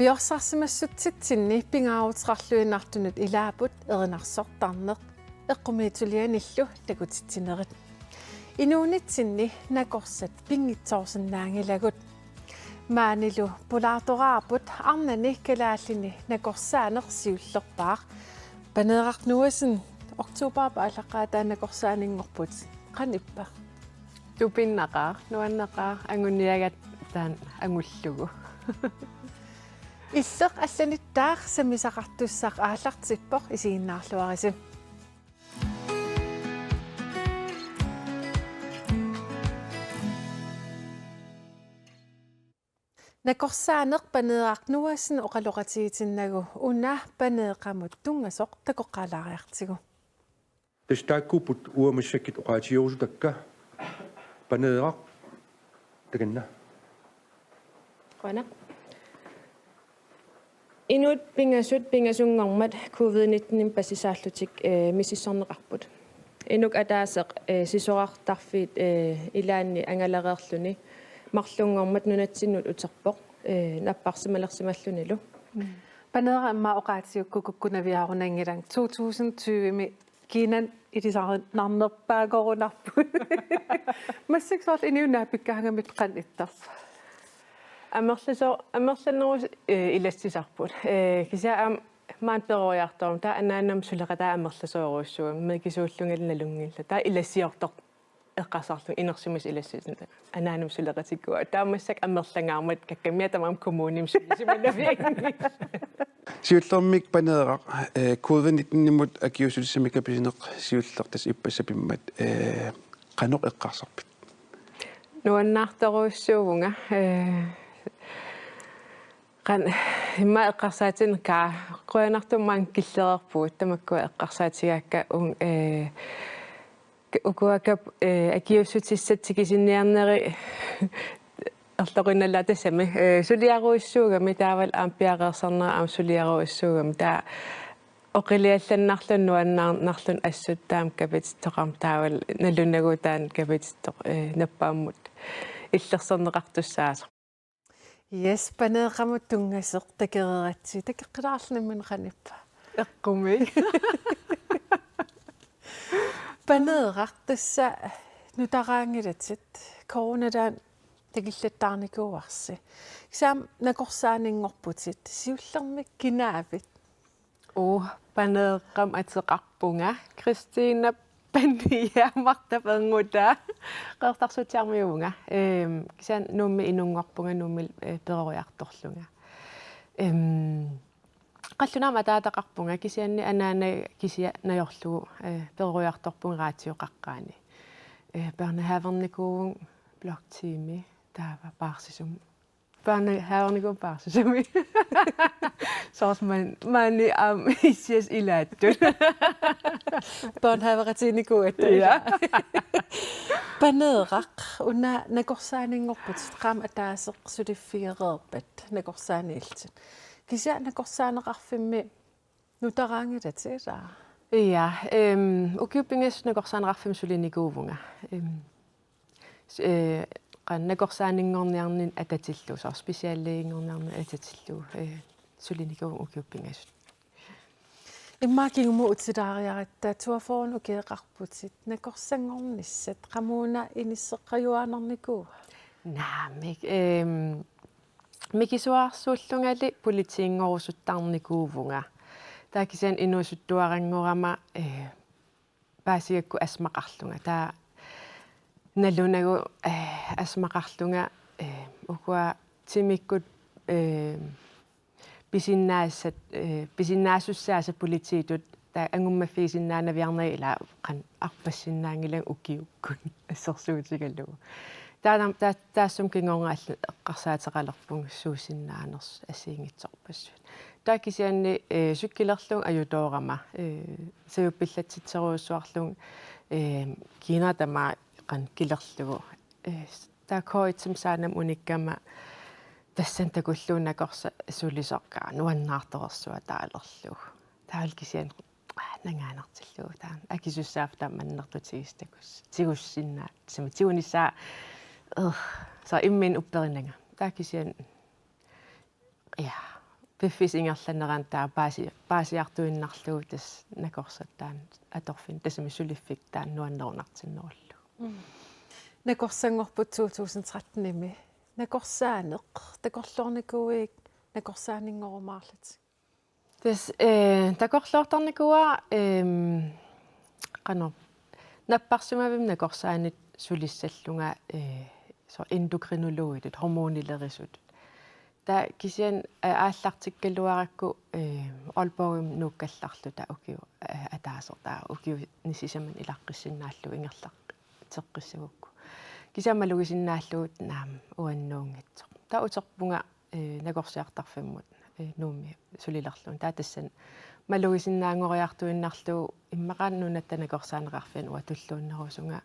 Piorsaarsimassutitsinni pingaavutiqarluinartunut ilaaput erinarsortarneq eqqumiitulianillu takutittinerit inuunitsinni nakorsat pingitsoorsinnaangilagut maanilu pulaartoraaput arnani kalaallini nakorsaaneq siullerpaaq paneerarnuasin oktoberpa allaqaataa nakorsaaninngorput qanippa tupinnaqaaq nuannaqaaq anguniagat taan angullugu иллеq алланиттаақ самисақартуссаақ ааллартиппоқ исигиннаарлуарисим накорсаанеқ панееқарнуассин оқалоқатигитиннагу уна панееқамут туннасоқ такоққалаариартигу тастааккуппут уамассаккит оқаатиорусутакка панееқақ таканна qana inut pingasungormat covid-19 passisaallutik mississorneqarput inuk ataaseq sisorartarfiit ilaanni angalareerluni marlungormat nunatsinut uterpoq napparsimalersimallunilu панееqa амма оқаатиуккуккунаviarunangilang 2020 кинан итисаарнарнерпаагорунарпу массаксоорл иниуннаапиккаангамит qan ittars амерланерус илассисарпут кисаам маан перориарторум таа анаанам сулеқатаа амерласооруссуа мекисууллунгалналунгилла таа илассиортоқ эққарсарлу инерсимис илассисин анаанам сулеқатиккуа таамассак амерлангаармат каккамиа тамаам коммуним симинафиагни сиуллермик панееqa covid-19-ниммут акиусулиссамикаписинеқ сиуллертас иппассапиммат қаноқ эққарсарпит нуаннаарторуссуувнга qan imma eqqarsaatин ka qoyanartummaan killeerpuut tamakkua eqqarsaatigaakka ukuakap akiussutissatsikisinnniarneri ertoqinnallaa tassami suliaruissuugami taaval aampiaqeersarnera aam suliaruissuugami taa oqiliallannarlun nuannaarnarlun assuttaam kapitittoqam taaval nalunnagutaan kapitittoq nappaammut иллерсернеқартуссаасо yes панееқамут туннасеқ такерератси такеққилаарлниммин qanippa эққуми панееқартасса нутараангилатит коронатаан такиллаттаарникууарси кисаам накорсаанингорпутит сиуллермик кинаавит панееққам атеқарпунга Кристина пандия мартапангута qeertarsutiarmiugunga kisan nuummi inunngorpunga nuummi peroriartorlunga qallunaama taataqarpunga kisianni anaana kisia najorlugu peroriartorpunga raatioqaqqaani børnehavernikuun bloktiimi taava paarsisum børnehavernikuun paarsisumi soos manni am isias ilaattut børnehaveratiniku ja панееқақ уна накорсаанингорпут qaam атаасеқ сулиффигереерпат накорсааниилтит кися накорсаанеқарфимми нутараангилатила ja ukipingas накорсаанеқарфим сулиникуувнга qan накорсаанингорниарнин ататиллу соо специаллиингорниарни ататиллу сулиникуувн ukipingasut иммаакигуму утилаариаратта туафоорну кеэқарпутит накорсангорнissat qamuna иниссеққаюаанерникуу наамик микисуарсууллунгали политиингорусуттарникуувнга таакисаан инуусуттуарангорама паасигакку асмақарлунга таа налунагу асмақарлунга укуа тимиккут писиннаассааса политиитут таа ангуммаффигисиннаанавиарнери ила qan арпассиннаангилан укиуккун ассерсуутигаллугу таассум кингорнгаалла эққарсаатеқалерпун суусиннаанерс асиингитсорпассут таакисианни суккилерлун аютоорама саюппиллатситсеруусуарлун кинатама qan килерлугу таакоитсим саанам униккама тассан такуллуунакорса сулисоркаа нуаннаарторерсуа таалерлуг таалкисиан нангаанартиллуг таан акисуссаафта маннертутигистакус тигуссиннаа сами тигунисаа så immen upperingninger. Der kan sige, ja, piffis ingerlaneraan taa paasiartuinnarlugu tas nakorsattaan atorfin tasami suliffik taan nuannerunartinnerullu Nakorsangorput 2013 imi. Nakorsaaneq takorluornikuig nakorsaaningorumaarlat. tas takorluortarnikua qano napparsumavim nakorsaanit sulissallunga so endokrinologit hormonilerisut ta kisian aallartikkaluarakku Aalborgum nuukkallarluta ukiu ataasertaa ukiu nisisaman ilaqqissinnaalluu ingerlaq teqqissagukku kisiammalugisinnaаллуут наам уаннуунгитсо та утерпунга накорсиартарфиммут нууми сулилерлун таатассан малугисиннаангориартуиннарлуу иммақааннунатта накорсаанеқарфин уатуллууннерусунга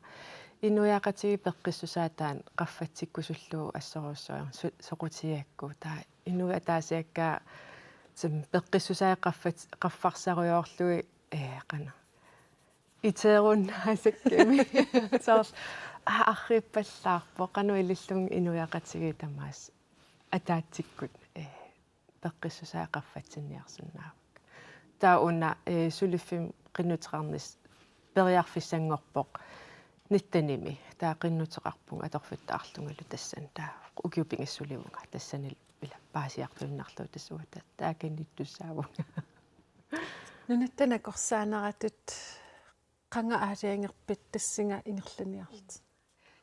инуяақатиги пеққиссусаатаан qaffатсиккусуллуу ассоруссуа соқутиакку таа инуя таасиаккаа сам пеққиссусаа qaffарсаруйоорлуи қана итеруннаасакками саас арриппаллаарпо қану илиллун инуяақатиги тамаас атаатсиккут пеққиссусаа qaffатсинниарсунаавак таа уна сулиффим qinnuteqarnis периарфиссангорпоқ ниттаними таа qinnuteqarpung аторфиттаарлунгалу тассан таа укиупингиссуливунга тассанил ила паасиартуиннарлуу тассуата таакинниттуссаавунга Нунаттанакорсаанератут qanga aaliangерпит тассинга ингерланиарлут.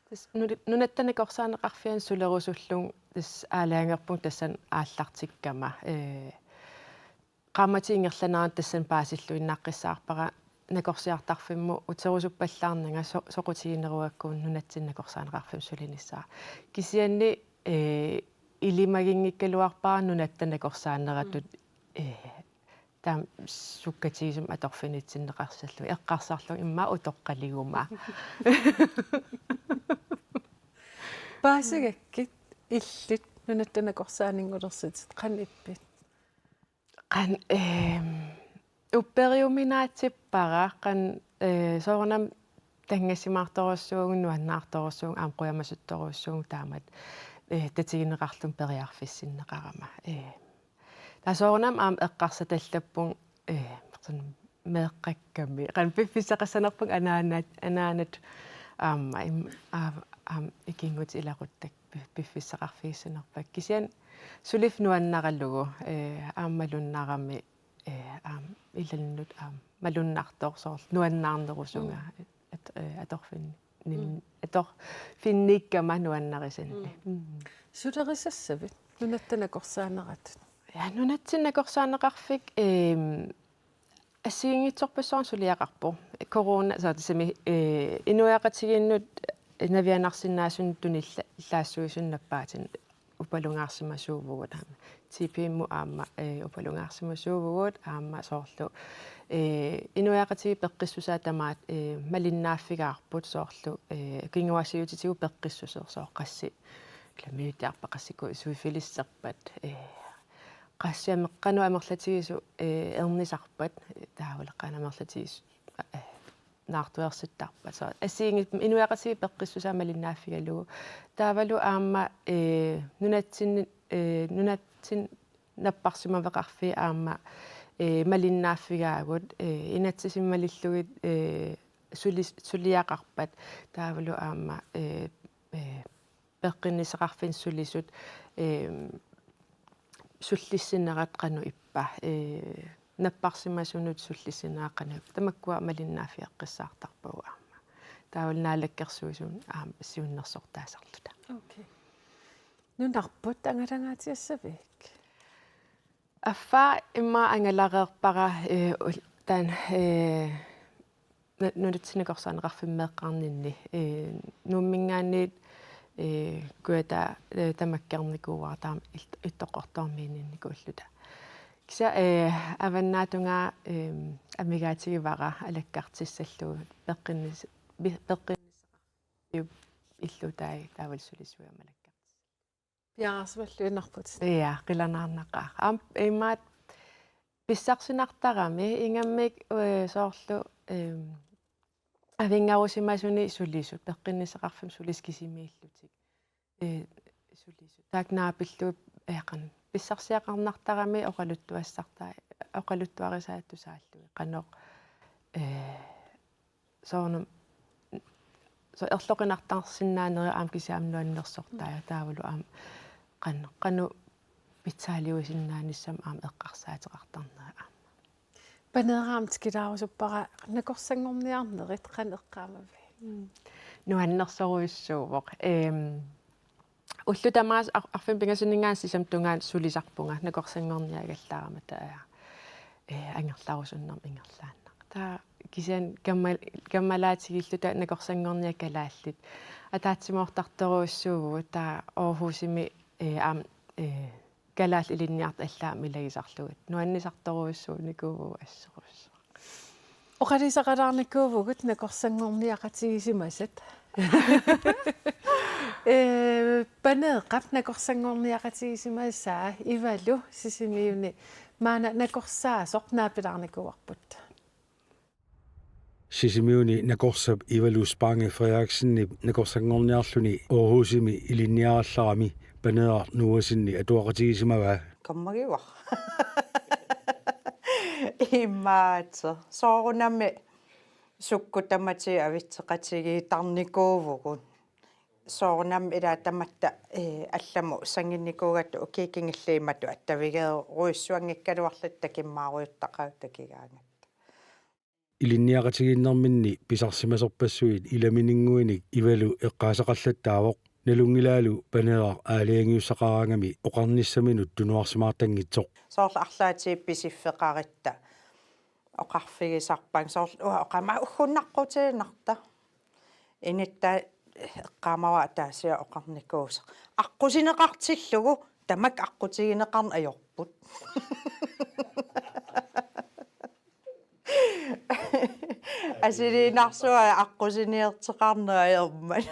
тас нунаттанакорсаанеқарфиан сулерусуллун тас аалаангерпун тассан ааллартиккама qaamatiingerlanaraan tassan paasillуиннааққиссаарпара накорсиартарфимму утерусуппаллаарнага соқутигинеруаккуун нунатсиннакорсаанеқарфим сулиниссаа кисианни илимагингиккалуарпаа нунаттанакорсаанератут таам суккатигисум аторфинитсиннеқарсаллу эққарсарлу имма утоққалигума Paasagakкит иллит нунаттанакорсаанингулерсит qanipпит. qan uperiuminaatipпара qan soornam tangassimaartorussууgun nuannaartorussууgun aamquyamasuttorussууgun taamat tatigineqarlum periarfissinneqarama tasoornam aam eqqarsatallapпун meeqqakkami qan piffissaqassanerpung anaanat ikingut ilaquttak piffissaqarfiissanerpak kisian sulif nuannarallugu aammalunnaarami ilannut malunnartorsoorl nuannaarnerusunga atorfinnikkama nuannarisanni Sulerissavit nunattanakорсааneratut. ja nunatsinnakorsaanneqarfik ассигингитсорпассуарн сулиақарпо корона саатисами инуяақатигииннут навианарсиннаасун тунилла иллаассуисуннаппаатин упалунгаарсимасуувгут аама типимму аама упалунгаарсимасуувгут аама соорлу инуяақатиги пеққиссусаа тамаат малиннааффигаарпут соорлу кингуасиутитигу пеққиссусеерсооққасси кламиутиарпақассику суифилиссерпат qassiameqqanu amerlatigisu ernisarpat taavuleqqanamерлатигис naartuersittarpat so assiingit inuaqasigi peqqissusaamalinnaaffigalugu taavalu aamma nunatsin napparsimaveqarfi aamma malinnaaffigagut inatsisimmalillugit suliaqarpat taavalu aamma peqqinniseqarfin sulisut sullissinnerat qanu ippa наппарсимасунут суллисинааққана тамаккуа малиннаафиаққиссаартарпугу аама таавалнаалаккерсуусун аама сиуннерсортаасарлута Okay. Нунарпут ангалангаатиассавик. аффа имма ангалареерпара таан нунатсинекорсаанеқарфиммеэққарнинни нууммингаанниит куата тамаккерникууаа таам иттоққортормиининникууллута киса аваннаатунгаа амигаатигивара алаккартиссаллуу пеққиннисеқарфиу иллутаи таавалсулисуямалаккартис Пиарсваллуинарпут. я қиланаарнақаа имаат писсарсинартарами ингаммик соорлу авингарусимасуни сулисут пеққиннисеқарфим сулискисимииллутик сулисут таакнаапиллуут яқан писсарсиақарнартарами оқалуттуарисааттусааллуи қано соорнум so ерлоқинартарсинаанери аам кисаамнуаннерсортаа таавалу аам қано питсаалиусиннааниссам аам эққарсаатеқартарнера аама панераамт килаарусуппара накорсангорниарнерит қанеққаамави нуаннерсоруиссуувоқ уллу тамаас арфин пингасинингаасисам тунгаан сулисарпунга накорсангорниагаллаарама таа ангерларусуннерм ингерлаанна таа кисиан каммалаатигиллута накорсангорниаккалааллит атаатсимоортартеруиссууву таа оорхуусими аам калаал илинниарт аллаа милагисарлугут нуаннисарторуиссуу никууву ассерусса оқалисақалаарникуувгут накорсангорниақатигисимасат панеэққап накорсангорниақатигисимассаа ивалу сисимиуни маана накорсаасоқ наапилаарникуарпут Sisimiuni nakorsap Ivalus Bange Frederiksenni nakorsangorniarluni Aarhusimi ilinniarallarami paneer nuusinni atuaqatigisimava kammagiwa immaatso soorunami sukkutamati avitseqatigi tarnikuuvugun soorunam ilaatamatta allamu sanginnikuugattu ukiikingilliimatu attavigeeru ruissuangikkaluarlatta kimmaaruuttaqautakigaanga ilinniaqatiginnerminni pisarsimasorpassuit ilamininguinik Ivalu eqqaasaqallattaavoq nalungilaalu paneer aaliangiussaqaraangami oqarnissaminut tunuarsimaartangitsoq soorla arlaatiippisiffeqaritta oqarfigisarpang soorla oqama uggуннаққутиинарта инитта эққаамава тааsia oqarnikuusa аққусинеқартиллугу тамак аққутигинеқарна ajorput асилиинарсуа аққусиниертеқарнера аерман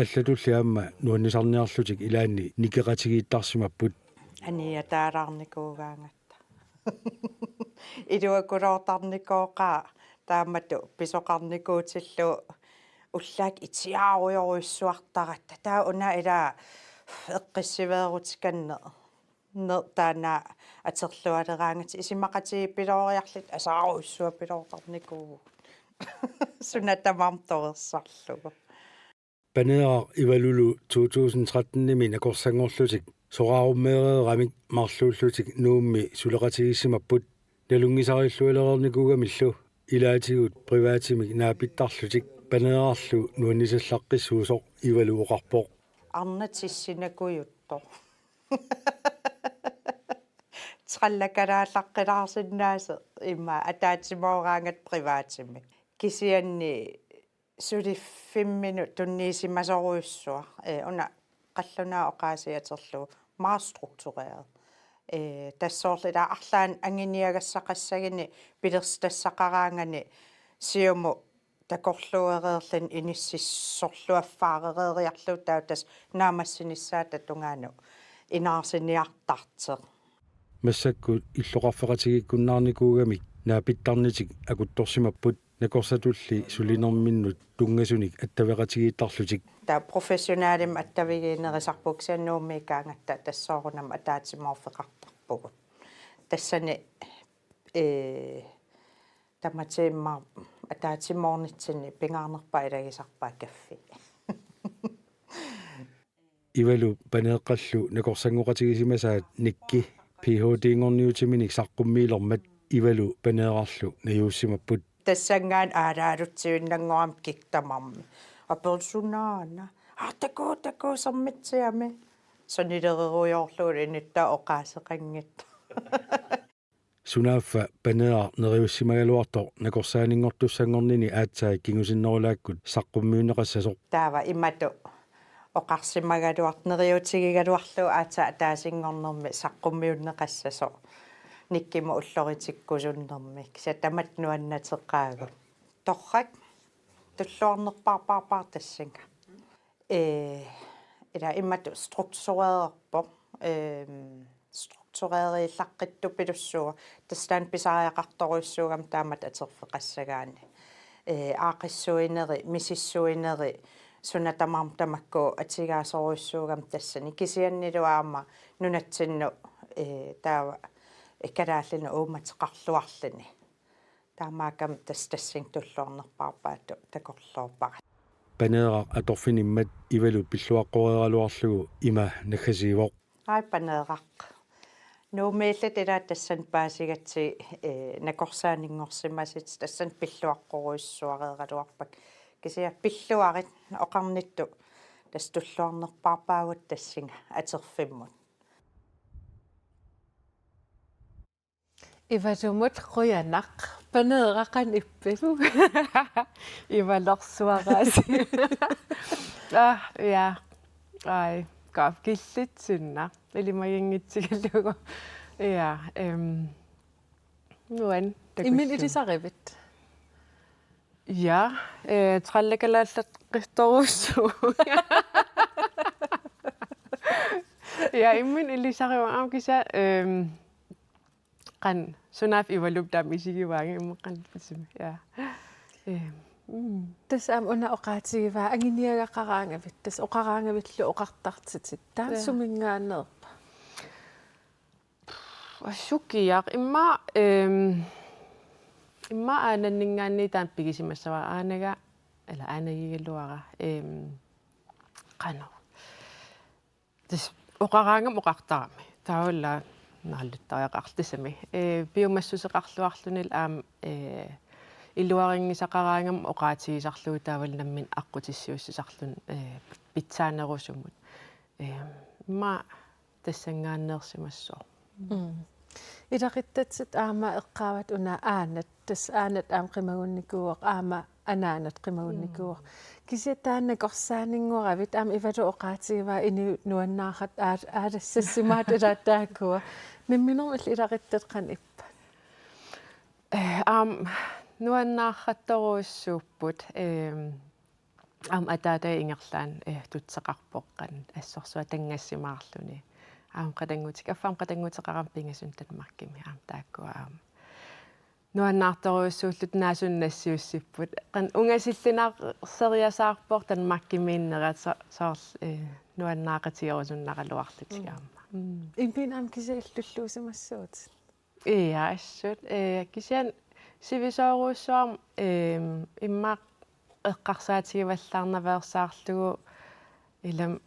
аллатуллиамма нуаннисарниарлутик илаанни никеқатигииттарсимаппут ания таалаарникуугаангатта илуакулоортарникооқаа таамату писоқарникуутиллу уллаак итиааруйоруиссуартаратта таа уна илаа эққиссивеерутиканне таана атерлуалераангат исимақатиги пилоориарлит асааруиссуа пилоортарникуу сунатамарторерсарлугу paneer Ivalulu 2013-nimi nakorsangorlutik soraarummeereeramik marluullutik nuummi suleqatigissimapput nalungisariilluilerernikuugamillu ilaatigut privaatimik naapittarlutik paneerarlu nuannisallaqqissuusoq Ivalu oqarpoq арнатиссинакуйутто траллакалааллаққилаарсиннааса имма атаатимоогаангат приваатими кисианни сули 5 минут тунниисимасоруйуссуа уна қаллунаа оqaasiатерлу мааструктурeret тассоорлила арлаан ангиниагассақассагини пилерстассақараангани сиуму такорлуереерлан иниссиссорлуаффааререриарлу таутас наамассиниссаата тунгаanu инаарсиниартартеq массаккут иллоqarfeqatigikkunnaarnikuugamik naapittarnitik akuttorsimapпут накорсатулли сулинерминнут тунгасуник аттавеqatigiittarlutik таа профессионалим аттавигиинерисарпук сианнууммикаангатта тассоорунам атаатиморфеқартарпугут тассани таматиимма атаатимоорнитсини пингаарнерпа илагисарпаа каффи Ivalu paneeqqallu nakorsangоqatigisimасаат никки PhD-ngorniutiminik saqqummiilermat Ivalu paneerarlu nayuussimapput тассангаан аалаалутсивиннангуам киктамарми аперсунаана таку саммитсиами сонилереруйоорлуул инитта оqaасеқангит Sunaaffa paneer neriussimaгаluartor nakorsaaninngortussanngornini aatsaik kingusиннерулааккут saqqummiunneqassasoq таава имату оқарсимагалуарт нериутигигалуарлу аата таасингорнерми саққуммиуннеқассасо никкима уллоритиккусуннэрмик сатамат нуаннатеққаагу торрак туллуарнерпарпарпар тассанга ила иммату структуререрпо структуреериллаққитту пилуссуа таслаан писариақарторуиссуугам таамат атерфеқассагаани аақиссуинери мисиссуинери sunatamaam tamakku atigaasoriussuugam tassani kisianniluaama nunatsinnu taava ikkalaallinu uumatiqarluarluni таамаакам тассин туллуарнерпаарпаату такорлуорпара панеэра аторфиниммат ивалу пиллуаққореералуарлугу има наггасивоқ айпанеэрақ нуумеиллат илаа тассан паасигатси накорсаанингорсимасит тассан пиллуаққоруиссуареералуарпак кисиа пиллуарит оқарнитту тас туллуарнерпаарпаагут тассинга атерфиммут ивалумут қуянақ панеэрақан иппилу ивалерсуарааси я ай каф киллитсинна илимагингитсигалугу я нуан имин илисаривит я траллагалааллат қисторуссуу я имин илисариваа амкиса qan sunaf ivaluptaam isigivaangi immeqqan pisimi ja тасаам уна оqaатигиваа ангиниагақараангавит тас оқараангавиллу оқартартитит таасумингаанерпа ашукиақ имма аананнингаанни таан пигисимассава аанага ала аанагигалуара qano тас оқараангам оқартарами таавалла наллуттариақартисами биумассусеқарлуарлунил аам илуарингисақараангам оқаатигисарлуги таавалнаммин аққутиссиуссисарлун питсаанерусуммут ма тассангааннеерсимассоо илақиттатсит аама эққаават уна аанат тас аанат аам қимагунникууақ аама анаанат қимагунникууақ кисиатаанна корсаанингуаравит аама ивалу оқаатигиваа ини нуаннаарат аалассассимаат илааттааккуа мимминермал илақиттат қан иппа аам нуаннаарратторуиссууппут аам атаатай ингерлаан тутсеқарпоққан ассорсуа тангассимаарлуни аам qatangutик аффаам qatangutеқарам пингасун танмаркими аам тааккуа аам нуаннаарторуиссууллут наасуннассиуссиппут qan унгасиллинаарсериасаарпор танмаркимииннерат саарл нуаннаақатиорусуннаралуарлутик аама импин аам кисаиллуллуусимассуут иа ассут кисиан сивисооруссуарм имма эққарсаатигиваллаарнавеерсаарлугу илам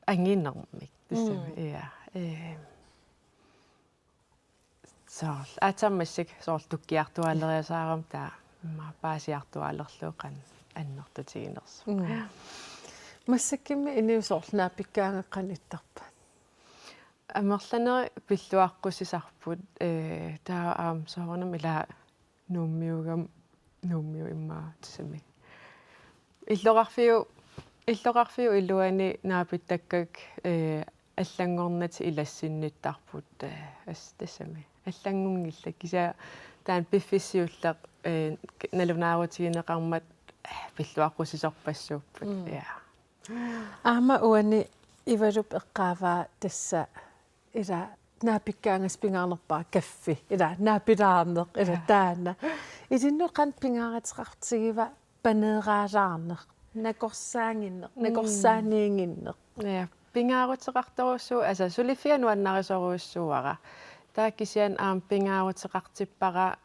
ангиннэрмик тассами иа соор атаммассик соор туккиартуалериасаарам таа имма паасиартуалерлуоқан аннертутигинерс массаккимми иниусоорлнаапиккаангеққан иттарпа амерланери пиллуаққусисарпут таа аам соорнам ила нууммиугам нууммиу иммаа тассами иллоқарфиу илуани наапиттаккак аллангорнати илассинниттарпут ас тассами аллангунгилла киса таан пиффиссиуллеқ налунаарутигинеқармат пиллуаққусисорпассууппут я аама уани ивалуп эққааваа тасса ила наапиккаангас пингаарнерпаа каффи ила наапилаарнеқ ила таана исиннуқан пингааратеқартигива панеераалаарнеқ накорсаанингиннеқ я пингаарутеқарторуссуу аса сулиффиа нуаннарисоруиссууара таа кисиан аам пингаарутеқартиппара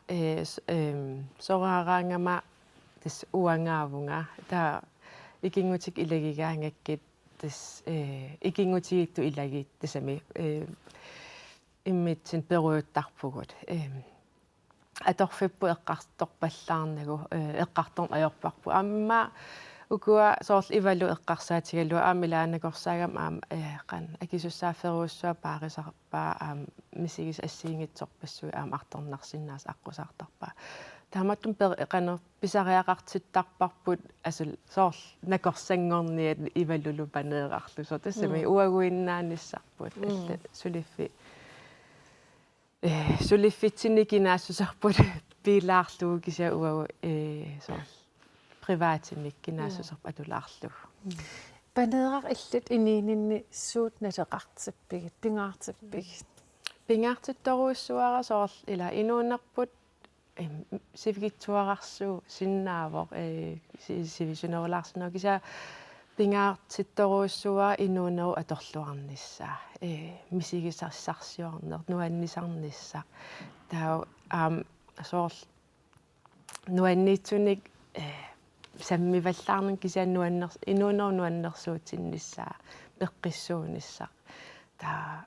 сораараангама тас уангаавунга таа икингутик илагигаангаккит тас икингутигитту илагит тасами иммитсин перуйуттарпугут аторфиппу эққарторпаллаарнагу эққарторн аёрпарпу амма укуа соорл ивалу эққарсаатигалуа аамилаанакорсаагам аам qan акисуссаафферуссуа паарисарпаа аам мисигис ассиингитсорпассуи аам арторнарсиннаас аққусаартарпаа тааматтум qanu писариақартиттарпарпут асул соорл накорсангорниат ивалулу панеерарлу со тассами уагуиннааниссарпут алла сулиффитсинникинаассусарпут пилаарлугу кися уагу соорл приватимик кинаассусарп атулаарлуг панеерар иллут иниининни суут налеқартиппигит пингаартитторуиссуара соорл ила инуунерпут сивгитсуарарсуу синнаавор сивисунерулаарсинаа киса пингаартитторуussуа инуунеру аторлуарнissaa мисигисарсарсиорнер нуаннисарнissaa таа соорл нуанниитсуник саммиваллаарнун кисианнуаннер инуунеру нуаннерсуутиннissaa пеққиссуунissaa таа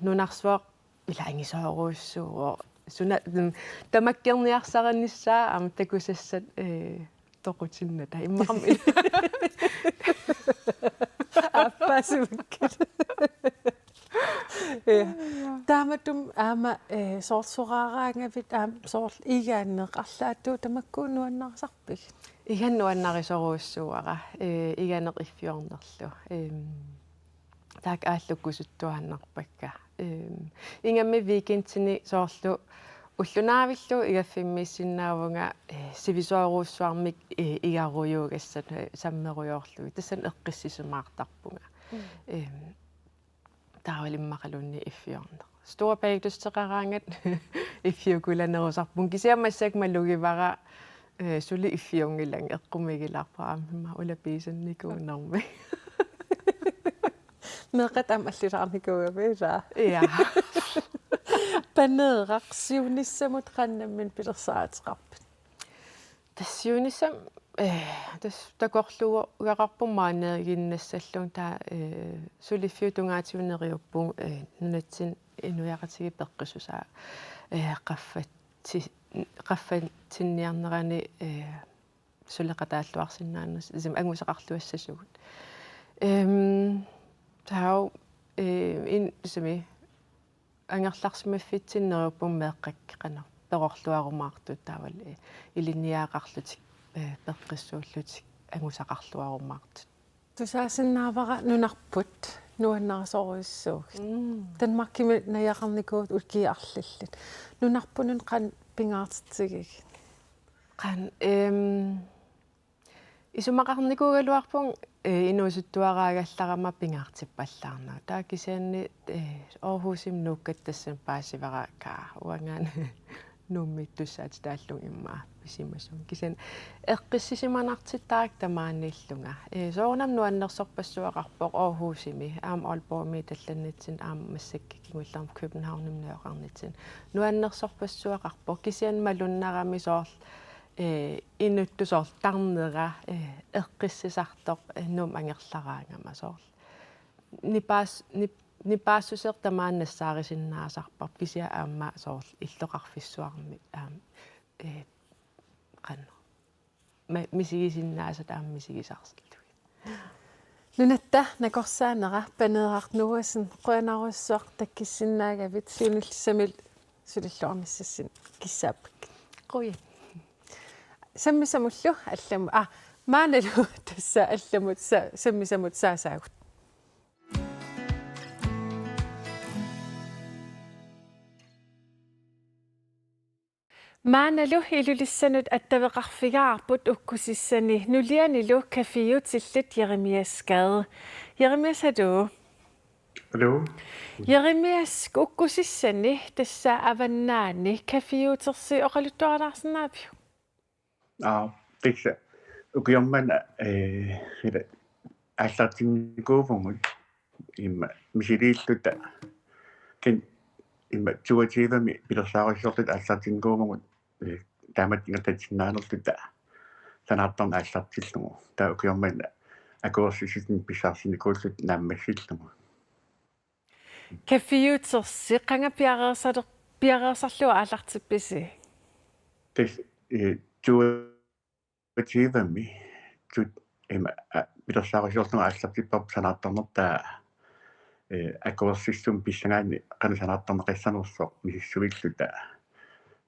нунарсуақ илаангисооруuссуу суна тамаккерниарсараннissaa такусассат тоқутинната иммақам аппасуккит тааматум аама соорсораараангавит соорл игааннеқарлааттуу тамаккуунуаннарсарпик иганнуаннарисоруuссуара иганеқ иффиорнерлу таак ааллуккусуттуааннарпакка ингамми викендсини соорлу уллунаавиллу игаффиммиссиннаавунга сивисоруuссуармик игаруйуугассат саммеруйоорлуги тассан эққиссисумаартарпунга таавалиммақалунни иффиорнер стора паигтустеқараангат иффиукуланерусарпун кисиамассак малугивара сули иффиунгилан эққумигилаарпаа амма улаписанникуунарми меқат амаллилаарникугавила я панеерақ сиунissamут qannammin пилерсаатеқарпит тассиунissam тас такорлугу угақарпуммааneerginnassallun таа сулиффиутунгаатиунериуппун нунатсин инуяқатиги пеққисусаа qaffatinnniarnerani сулеқатааллуарсинааннас исим ангусеқарлуассасугут таа ин исми ангерларсимаффитсиннериуппун меэққаккеқана перорлуарумаартут таавал илинниаақарлутик пеққиссууллутик ангусақарлуарумаартут тусаасиннаавара нунарпут нуаннарасоруиссууг танмаркими наяқарникуут улкиарллит нунарпунун қан пингаартитсигик қан исумақарникуугалуарпун инуусуттуараагалларама пингаартиппаллаарнаа таа кисианни Аarhusим нуккаттассан паасивара каа уангаан нуммиттуссаат тааллун иммаа писимасун кисиан эққиссисиманартиттаак тамааннииллунга соорнам нуаннерсорпассуақарпоқ Aarhusими аам Aalborgми талланнитсин аам массаккикингуллаарм Københavnim неоқарнитсин нуаннерсорпассуақарпоқ кисиан малуннарами соорл инуттусоор тарнера эққиссисартоқ нум ангерлараангама соорл нипаассусеэр тамааннассаарисиннаасарпар писиа аама соорл иллоқарфиссуарми қанно мисигисиннаасат аама мисигисарсиллуги нунатта накорсаанера панеерартнуасин қуанаруссуақ таккиссиннаагавит сиуниллсамил сулиллуармиссассин киссааппак қуя саммисамуллу алламу maaнаlu тасса алламут саммисамут саасаагут maaнаlu илулиссанут аттавеқарфигаарпут уккусиссани нулианилу кафиутиллит Jeremias Gade Jeremias hallo Hallo. Jeremias уккусиссани тасса аваннаани кафиутерси оқалуттуарнаарсинааpiu Tiksa ukiamman ila аллартинникуувгут имма мисилииллута кен имма туативами пилерсаарissорлут аллартинникуувгут таамат ингататсиннаанерлута санаартарна аллартиллугу таа укиамман акуерсиситин писаарсиникууллут нааммассиллугу кафиутерси қангапиареерсарлуа аалартипписи тэс туативами тут имма пилерсаарissорлуга аллартиппарп санаартарнертаа акуерсиссум писсангаани канасанаартарнеқиссанерсоо мисиссуиллута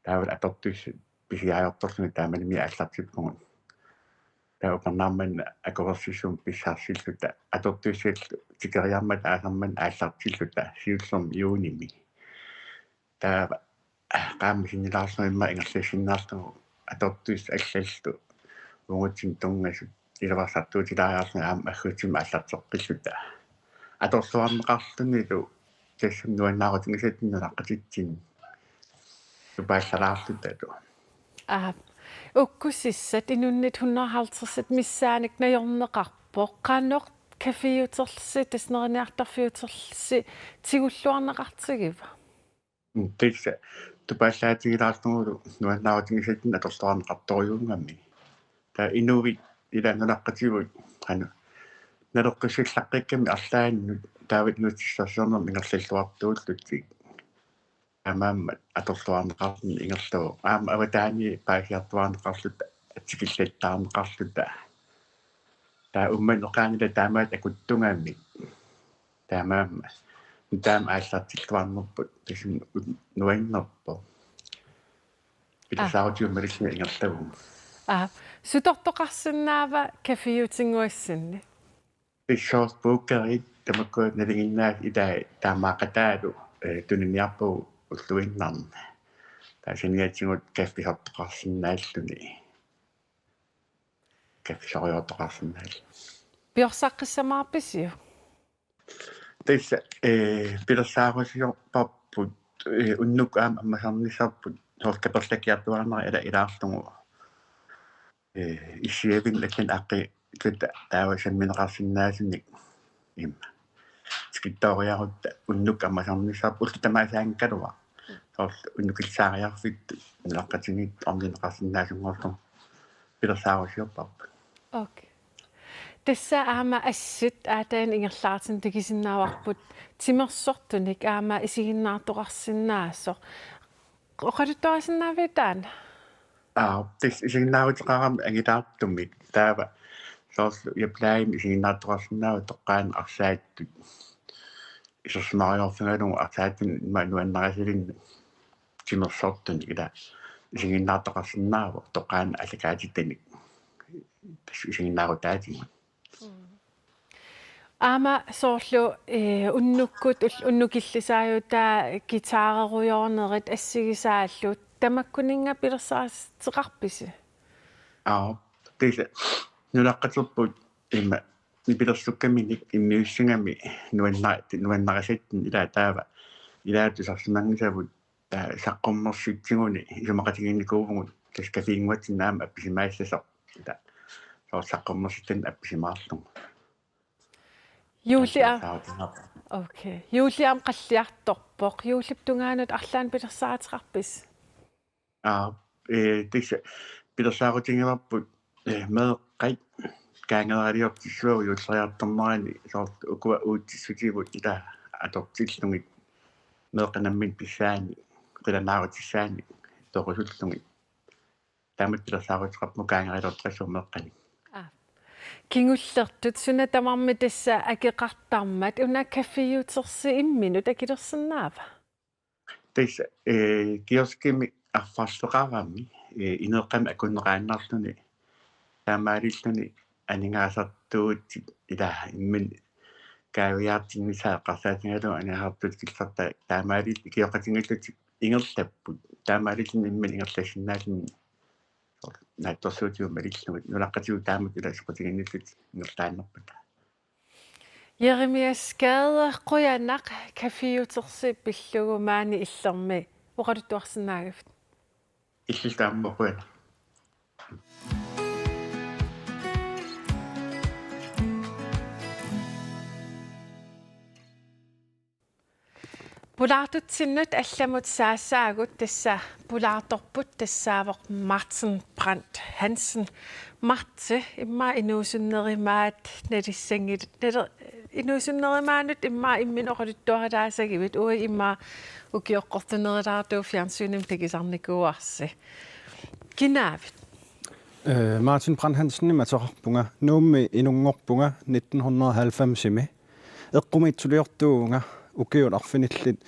таавал атортуис писиаajortorluni тааманими аллартиппугун таапарнаамман акуерсиссум писсаарсиллута атортуиссиаллу тикериармат аасарман ааллартиллута сиуллерм юуними таа qaammisinnilaarsuimma ingerlassinnаарtugu атортуис аллаллу унгутсин тунгасут илаварсартуутилаариарсна аама аггутсима аллартеққиллута аторлуарнеқарлунилу тассам нуаннаарутингисаттиннунаққатитсин тупааллалаарлутату уккусиссат инуннит 150 миссааник наёрнеқарпут qaannoq kafiuterlsi tasneriniartarfiuterlsi tigulluarneqartigива тисса тупааллаатигилаартугулу нуаннааватигисаттин аторлуарнеқарторюунгамми таа инуви илаанунаққатигут ану налеққиссиллаққикками арлааннут таавит нутиссарсуарнер ингерллуартууллутсиг амаамма аторлуарнеқарни ингерлуу аама аватаани паасиартуарнеқарлут атикиллаттаарнеқарлута таа умманеқаанила таамаат акуттунгаамми таамаамма таам ааллартиллуарнерпут тасим нуаннерпо илсаутиуммалисни ингерлаву сутортоқарсинаава кафиутингуассинни пишорс букерит тамаккуат налигиннаат илаа таамаақатаалу туниниарпу уллуиннарна таасиниатсигут каффихортоқарсинааллуни каффисориортоқарсинаал пиорсаққиссамаарписиу тисса пилерсаарусиорпарпут уннук аама аммасарнисарпут сооркаперлакиартуарнера илаарлугу исиавин лаккан аққи кута таавасамминеқарсинаасинник имма скиттоориарутта уннук аммасарнисарпут тамаасаанкалуа соор уннукилсаариарфит нелаққатигит орнинеқарсинаасунгоортор пилерсаарусиорпарпут окей тасса аама ассит аатаан ингерлаартин тикисиннааварпут тимерсортуник аама исигиннаартоқарсинаассо оқалуттуасиннаавитаан тис исигиннаавутеқарам агитаартуммит таава соорл яплаим исигиннаартоқарсинаава тоққаан арсааттут исерсмариорфингалугу арсааттун мануаннарасилин тимерсортуник ила исигиннаартоқарсинаава тоққаан алакаатиттаник исигиннаарутаати аама соорлу уннуккут уннукиллисааюта гитаареруйорнерит ассигисааллут тамаккунинга пилерсаастеқарписи тис нулаққатерпут имма нипилерсуккаминик иммиуссингами нуаннарасаттин илаа таава илаатусарсимангисавут саққуммерситсигуни исумақатигинникуувгут таскафиингуатсинаама апписимаассасақ ита саққуммерситтан апписимаарлугу юулиа окей юулиам қаллиарторпоқ юулиптунгаанут арлаан пилерсаатеқарпис тис пилерсаарутингаварпут меэққай каангераалиортиссуа юуллериарторнерани соорт укуа уутиссутигут ита атортиллугит меэққанаммин писсаани қиланаарутиссаани торусуллугит таамат пилерсаарутеқарпу каангералортрассуу меэққани кингуллертут суна тамарми тасса акеқартармат уна кафиутерси имминут акилерсинаава тис киоскими арфарсеқараами инеққами акуннеқааннарлуни таамаалиллуни анингаасартуут ила иммин каавиаартингисаа қарсаатингалу аниахартут киллерта таамаалил киоқатингаллут ингерлаппут таамаалиллун иммин ингерлассинаални найтторсуутиумалиллугут нулаққатигу таамат иласоқутигинниллут ингерлааннерпата Jeremias skade qoyanaq kafiutersi pillugumaani illermi uqaluttuarsinnaagaft иллилтааммоқуана Pulaartutsinnut allamut saassaagut tassa pulaartorput tassaaveq Martin Brandt Hansen Martse imma inuusunnerimaat nalissangit inuusunnerimaanut imma imminoqaluttuaralaasagivit ui imma ukioqqortunerilaatuu fjernsynim takisarnikuuarsi kinaavit Martin Brandt Hansen imatorpunga nuummi inungorpunga 1990-imi eqqumitsuliortuunga ukiut arfinillit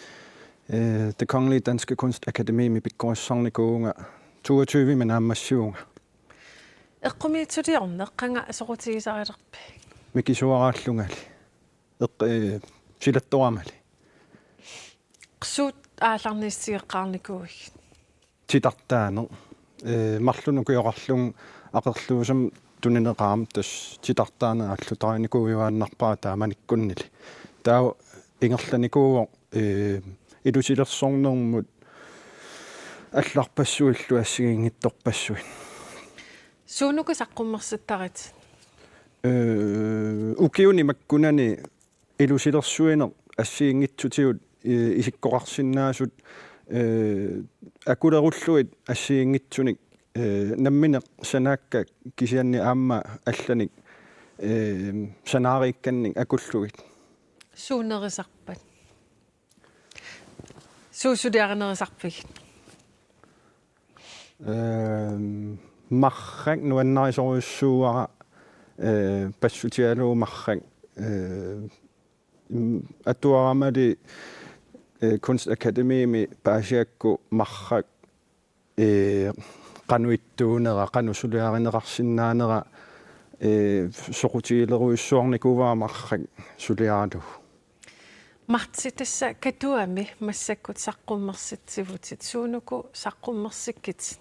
Det Kongelige Danske Kunstakademi med Bikkorsarnikuunga 22 naammassiuunga eqqumiitsutiorneqqanga asorutigisarilerpi mikisuaraallungali silattoramali qsuut aallarniissigeqqaarnikuugik titartaane marlunukiorarlung aqerluusam tunineqaamtas titartaane allutarinnikuujuaannarpaa taamanikkunnili taa ingerlanikuuo ilusilersornermut алларпассуиллу ассигингитторпассуин суунуку саққуммерситтарит ukiuni makkunani ilusilersuiner assiingitsutiut isikkoqarsinnaasut akulerulluit assiingitsunik nammineq sanaakka kisianni aamma allanik sanaariikkannik akullugit suunerisarpat suusudiarinerisarpigit marrang nuannarisoruissuuara passutialu marrang atuaramali kunstakademiimi paasiakku marrak qanuittuunera qanusuliarineqarsinnaanera soqutiileruissuarnikuvaa marrak suliaalu Martsi tässä katuami massakkut saqqummersitsivutit suunuku saqqummersikkit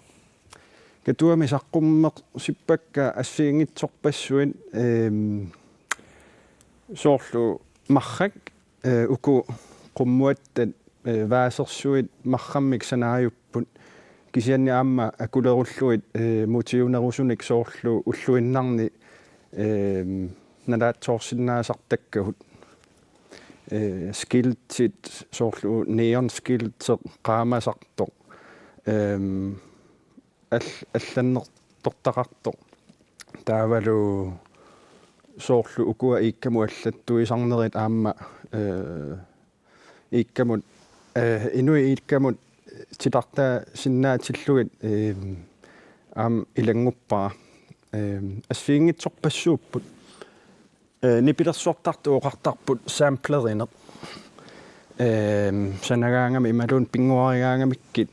katuami saqqummersipakka assiingitsorpassuin soorlu marrak uku qummuattat vaasersuit marrammik sanaajupput kisianni aamma akulerulluit mutiunerusunik soorlu ulluinnarni nalaatsoorsinnaasartakkahut skiltit soorlu neon skilter qaamasartoq алланнертортақарто таавалу соорлу укуа ииккаму аллаттуисарнерит аама ииккамут инуи ииккамут тилартаа синнаатиллугит аам илангуппаа ассиингитсорпассууппут нипилерсуартарту оқартарпут самплеринеқ санагаангами ималуун пингуаригаангамиккит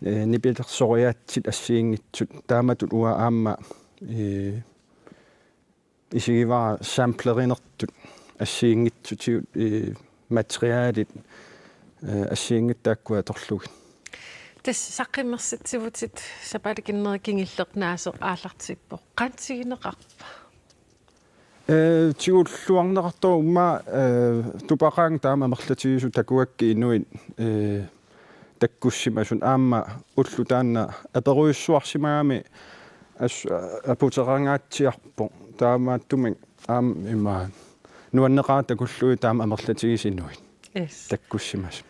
нипилерсориаатсит ассиингитсут тааматут уа аама исигиваа самплеринертут ассиингитсутиут материалит ассиингиттааккуа торлугит тас саққиммерситсивутит сапаликиннерикингиллернаасеқ аалартиппо қантигинеқарпа тигуллуарнеқартоо умма тупақаан таама мерлатигису такуакки инуит таккуссимасун аама уллу таанна аперуиссуарсимаами апутерангаатсиарпо таамааттумик аам има нуаннеқаа такуллуи таама амерлатигисинуит таккуссимас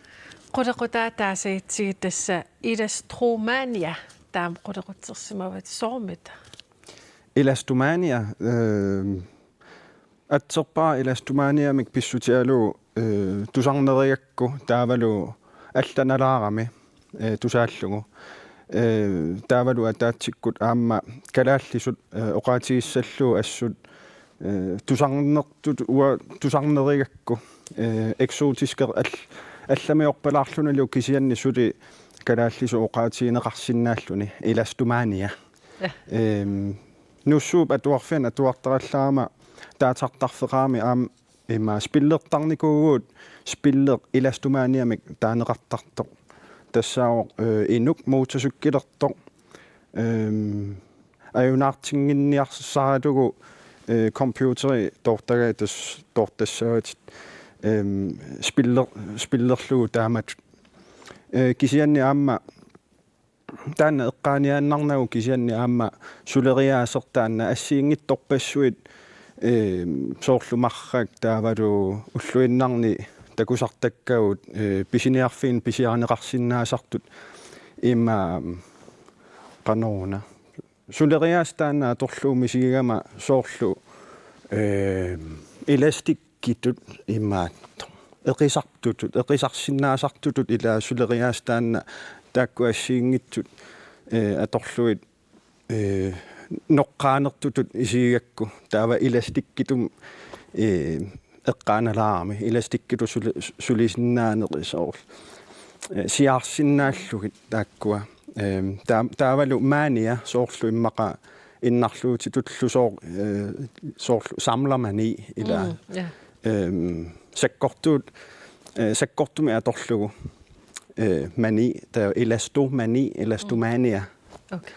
qudaqutаа taasagitsigi tassa ilastroomania taam qudaqutsersimavit soormita ilastomania atserpaa ilastomaniamik pissutialu tusarneriakku taavalu алланалаарами тусааллугу таавалу атаатсиккут аама калааллисут оqaатигиссаллуу ассут тусарнертут уа тусарнеригакку экзотискер алламиорпалаарлуналу кисианни сули калааллису оqaатигинеқарсинааллуни иластумаания нуссууп атуарфина туартараллаама таатартарфеqaами аам има спиллертарникуугуут спиллер иластумааниамик таанеқартартоқ тассао инук моторсуккилертоқ аюнаартингинниарсаратугу компьютери тортагатас тортассаат спиллерлугу таамат кисианни аама таана эққааниааннарнагу кисианни аама сулериаасертаанна ассиингитторпассуит соорлумаррак таавалу уллуиннарни такусартаккагут писиниарфин писиарнеқарсинаасартут има канона сулериаастаана торлууми сигигама соорлу эластиккитут имаатто эқисартутут эқисарсинаасартутут ила сулериаастаана тааккуассиингитсут аторлуит ноққаанертутут исигакку таава эластиккитум эққааналаарами эластиккиту сулисиннаанерисоор сиарсиннааллугит тааккуа таавалу маания соорлу иммақа иннарлуути туллусоор соорлу самламани ила саккортуми аторлугу мани таа эластомани эластомания окей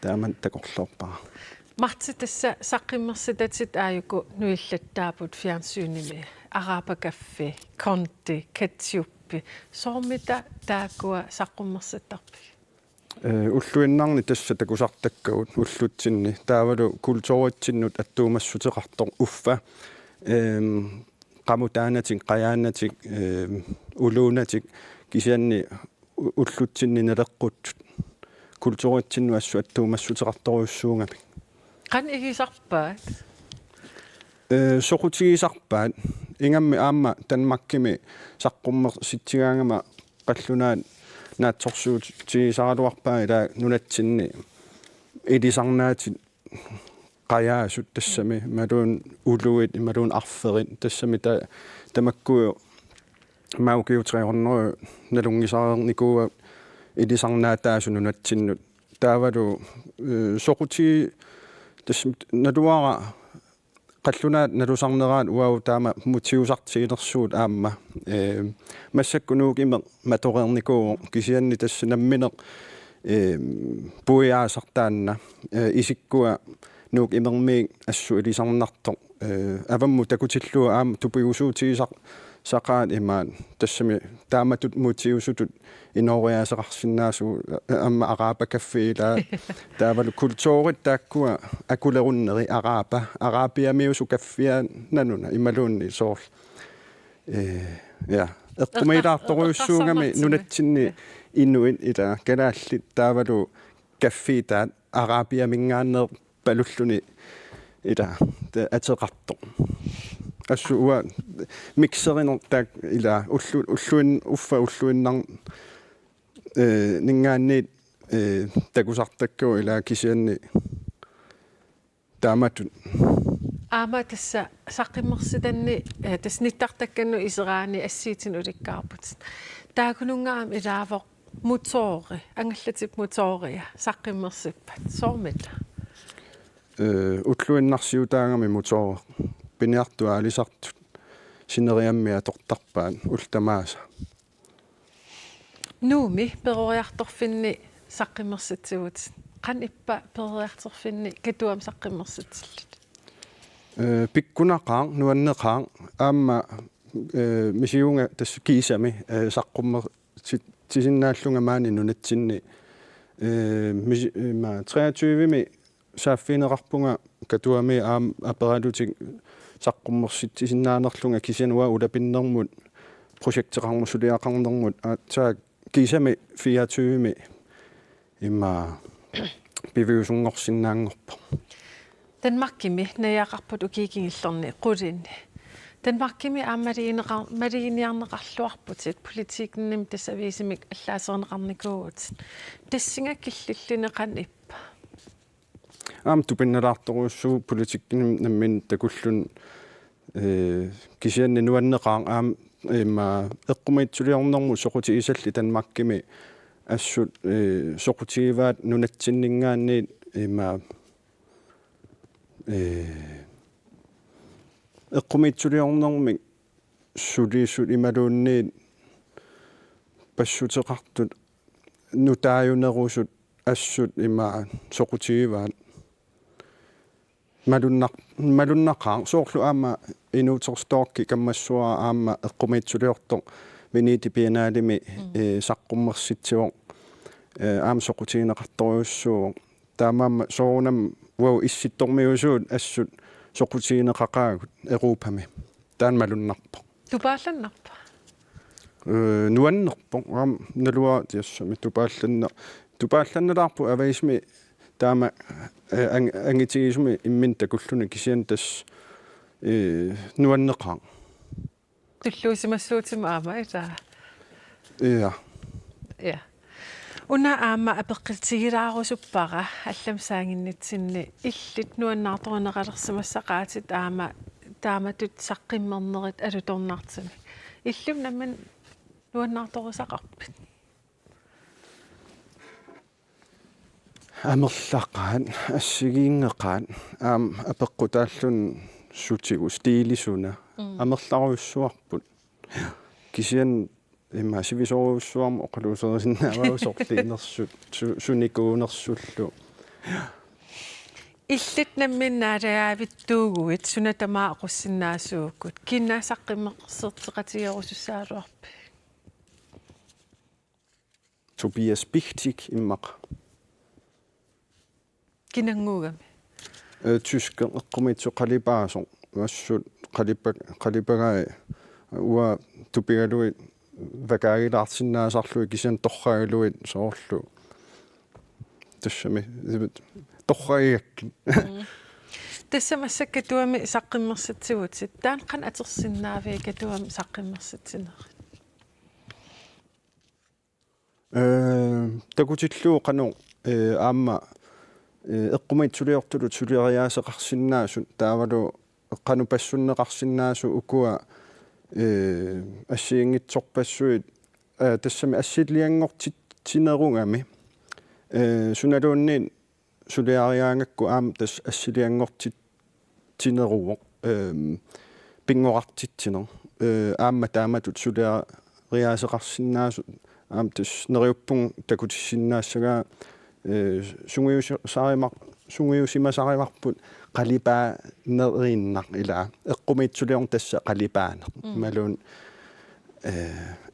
тааман такорлорпаа Martsi tässä saqqimmersitatit aayuku nuillattaaput fiansyynimi arapakaffi konti ketjuppi soormita taakua saqqummersittarpi уллуиннарни тасса такусартаккагут уллутсинни таавалу культууритсиннут аттуумассутеқартор уффа qamutaanatik qayaanatik uluunatik kisianni ullutsinni naleqqut kultuuritsinnu assu attuumassutеқарторуйуссуунгами qan igisarpaat soqutigisarpaat ingammi aamma tanmakkimi saqqummer sitsigaangama qallunaat naatsorsuutigisaraluarpaa ila nunatsinni ilisarnaatit qayaasut tassami maluun uluit maluun arferit tassami tamakkuyo maukiutreorneru nalungisarernikuua ilisarnaataasu nunatsinnut taavalu soquti tassam naluara qallunaat nalusarneraat uau taama mutiusartiginersuut aamma massakkunuukime matoreernikuuo kisianni tassa nammineq puiaasartaanna isikkua nuuk imermiik assu ilisarnartoq avammu takutillua aam tupigusuutigisaq saqaat imaat tassami taamatut mutiusutut inoriaasaqarsinnaasu amma araapa kaffiila taavalu kultuurit taakkua akulerunneri araapiamiusu kaffia nanuna imaluunni soorl ja eqqumiilaartoruissuungami nunatsinni inuit ila kalaallit taavalu kaffiitaat araapiamingaanner palulluni ila ateqartoq assu uwa mixeriner taak ila ulluin uffa ulluinnar ningaanniit takusartakku ila kisianni taamatut aama tassa saqimmersitanni tasnittartakkannu iseraani assiitin ulikkaarput taakunungaam ilaavoq mutoori angallatip mutooria saqimmersippat soormilla ulluinnarsiutaangami mutoor piniartua alisartut sineriammia tortarpaan ultamaasa nuumi peroriartorfinni saqimmersitsivut qan ippa peroriartorfinni katuam saqimmersitsillut pikkunaqaang nuanneqaang aamma misiunga tass kiisami saqqummer tisinnaallunga maani nunatsinni ma 23mi saaffineqarpunga katuami aam aperalutik saqqummersitisinnaanerlunga kisianua ulapinnermut projekteqarmusuliaqarnermut aatsaa kiisami 24mi imma piviusungorsinnaangorpo Danmarkimi najaqarput ukiikingillerni qulinni Danmarkimi aamaliiniarneqarluarputit politiikkennim tassaviisimik allaaserneqarnikuut tassingakillillineqan ippa aam tupinnalaartoruussuu politikkinnim nammin takullun kisianni nuanneqaang aam imma eqqumiitsuliornermu soquti isalli Danmarkimi assut soqutigivaat nunatsinningaanniit imma eqqumiitsuliornermi suliissut imaluunniit passuteqartut nutaayunerusut assut imma soqutigivaat malunnaqaang soorlu aama inuuterstorki kammassua aama eqqumiitsuliortoq viniti pianaalimi saqqummersitsivoq aam soqutigineqartoriussuuq taamaamma soorunam wau issittormiusuut assut soqutigineqaqaagut Euroopami taan malunnarpo tupaallannerpa nuannerpo aam nalua tiassami tupaallannerlaarpu avaismi taama angitigisumi immin takulluni kisian tass nuanneqaang tulluusimassuutima aama ita ja una aama apeqqiltigilaarusuppara allamsaanginnitsinni illit nuannaartoruneqalersimassaqaatit aama taamatut saqqimmernerit alutornaartimi illum namman nuannaartorusaqarpit amerlaqaat assigiingeqaat aam apeqqutaallun sutigu stiilisuna amerlaruissuarput kisian imma sivisoruussuarmu oqaluuserisinnaaruusorliinersut sunikuunersullu illit namminnaalayaavittuuguit sunatamaa aqussinnaasuukkut kinnaasaqqimeqserteqatigerusussaaluarpi Tobias Bichtig immaq Kinangugam. tysk eqqumitsu qalipaasoq massut qalipagai ua tupigaluit vakaagilaarsinnaasarlui kisian torragaluit soorlu tassami torragiakkin Tässä massa katuami saqqimmersatsigut sittaan qan atersinnaavii katuami saqqimmersatsinerit. Takutillu qanu aamma eqqumitsuliortulut suliariaaseqarsinnaasut taavalu qanu passunneqarsinnaasu ukua ассиингитсорпассуит тассами ассилиангортитсинерungami суналуунниин сулиариаангакку аама тас ассилиангортитсинеруоқ пингоқартитсинер аама тааматут сулиариаасеқарсинаасут аама тас нериуппун такутиссиннаассагаа сунгиусимасаримарпут qalipaa neriinnaq ilaa eqqumitsuliorn tassa qalipaaneq malun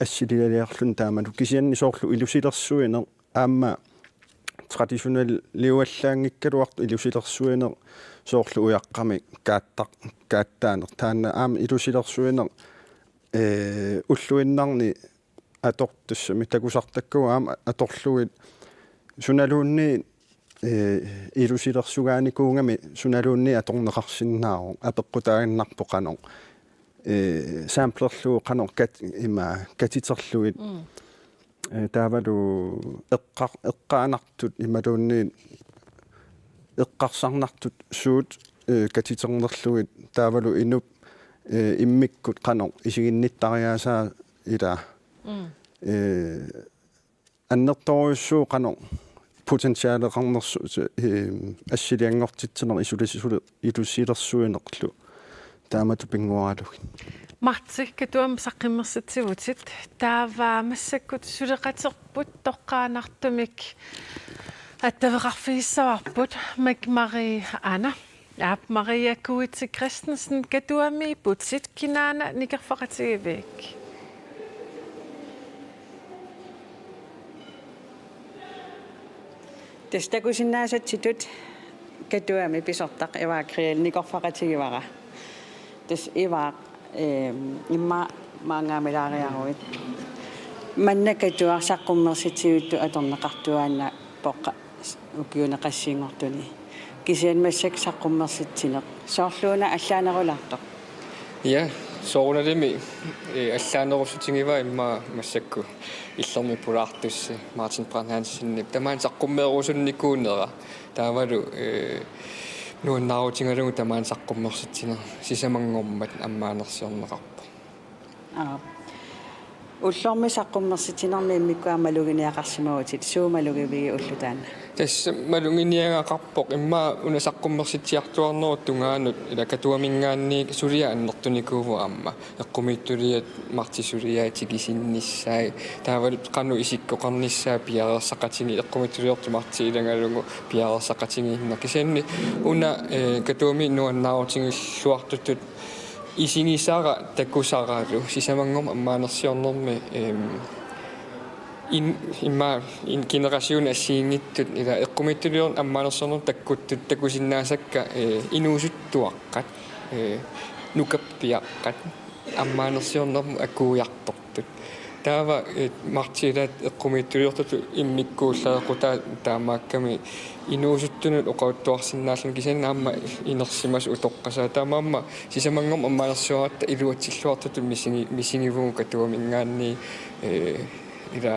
assilialiarlun taamalu kisianni soorlu ilusilersuiner aamma traditionel liuallaangikkaluartu ilusilersuiner soorlu uyaqqami kaattaaner taanna aama ilusilersuiner ulluinnarni atortussami takusartakku aama atorluit sunaluunni ilusilersugaanikuungami sunaluunni atorneqarsinnaaru apeqqutaaginnarpoqanoq samplerluu qanoq katiterluit taavalu eqqaanartut imaluunni eqqarsarnartut suut katiternerluit taavalu inup immikkut qanoq isiginnittariaasaa ila annertoruussuu qanoq potentiaaleqarnersu assiliangortitsener ilusilersuinerlu taamatu pinguaralugin Martik katuam saqqimmersatsigut taavaamassakut suleqaterput toqqaanartumik attaveqarfiissavaarput Marie Anna Aap Maria Kuitsi Christensen katuami putsit kinaana nikerfaqatigivik. Tastakusinnaasatitut katuami pisortaq ivaakrialnikorfaqatigivara tas ivaaq imma maangaamilaariaruit manna katuarsaqqummersitiguttu atorneqartuaanna poqqa ukiuneqassiingortuni kisian massak saqqummersitsineq soorluuna allaanerulartoq ja soorunalimi allaanerussutigiva imma massakku illermi pulaartussi Martin Brand Hansen tamaan saqqummeerusunnikuunera taavalu nuannaarutingalugu tamaan saqqummersitsina sisamangormat ammaanersiorneqarpo ullormi saqqummersitinermi immikkuamaluginiaqarsimagutit suumalugivigi ullutaanna tässä malunginiaqarpoq imma una saqqummersitiartuarnerut tungaanut ila katuamingaanni suliaannertunikuuvu amma eqqumittuliat martisuliaatigisinnissaai taavalut qannu isikkoqarnissaa piarersaqatigi eqqumittuliortu martiilangalugu piarersaqatigiinna kisanni una katuami nuannaarutingilluartutut isingisara takusaralu sisamangorma ammaanersiornermi imma generation assiingittut ila eqqumittuliorn ammaanersorner takkuttut takusinnaasakka inuusuttuaqqat nukappiaqqat ammaanersiornermu akuujartortut taava martiilaat eqqumittuliortut immikkuullaaqqutaa taamaakkami inuusuttunut oqauttuarsinnaallun kisannaamma inersimas utoqqasaa taamaamma sisamangorma ammaanersioratta iluatsilluartut misingivugu katuamingaanni ila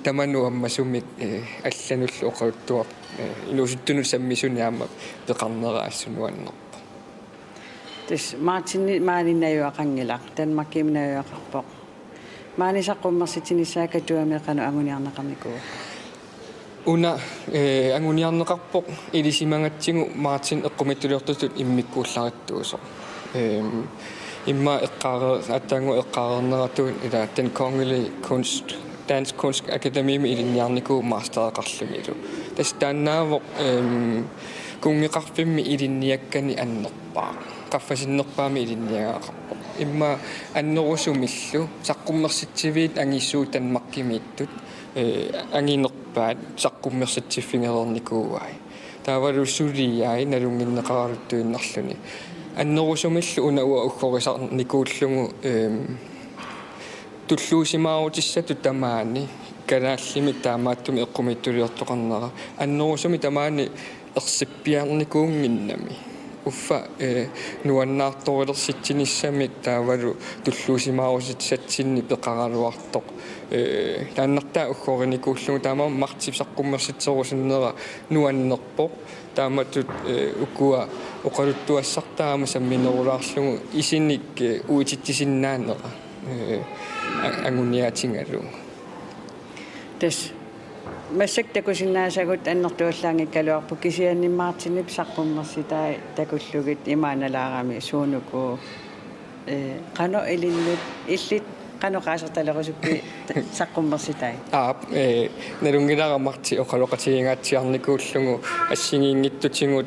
tamanu ammasumik allanullu oqauttuar inuusuttunut sammisuni aamma peqarneraaassunuannerpo tas Martin maaninnajuaqangilaq tanmakkiminajuaqarpoq maanisaqqummерситинissaa katuamiqanu anguniarneqarnikuu una anguniarneqarpoq ilisimangatsigu Martin eqqumittuliortutut immikkuullarittuusoq imma attaangu eqqaareerneratuun ila den kongelige dansk kunstakademiimi ilinniarniku mastereqarlugilu tas taannaavoq kungiqarpimmi ilinniakkani annerpaa qaffasinnerpaami ilinniagaaqarpoq imma annerusumillu saqqummersitsiviit angissuut tanmakkimiittut ангинерпаат саққуммерсатсиффингерерникууай таавалуссулиаи налунгиннеқаралуттуиннарлуни аннерусумиллу унауа уггорисарникууллугу туллуусимаарутиссату тамаани канааллимик таамааттуми эққумиттулиортоқарнера аннерусуми тамаани ерсиппиарникуунгиннами уффа нуаннаарторилерситсиниссамик таавалу туллуусимааруситсатсинни пеқаралуартоқ тааннартаа уггориникууллугу таамаа мартипсаққуммерситсерусиннера нуаннерпоқ тааматут укуа оқалуттуассартаама самминерулаарлугу исинник уититтисиннаанера ангуниатингалу тас массак такусиннаасагут аннертуаллаангиккалуарпу кисианнимаартинип саққуммерситаа такуллугит имааналаарами суунуку қано илиннут иллит қано қаасерталерусуппи саққуммерситаа налунгилаарамарти оқалоқатигингаатсиарникууллугу ассигиингиттутингут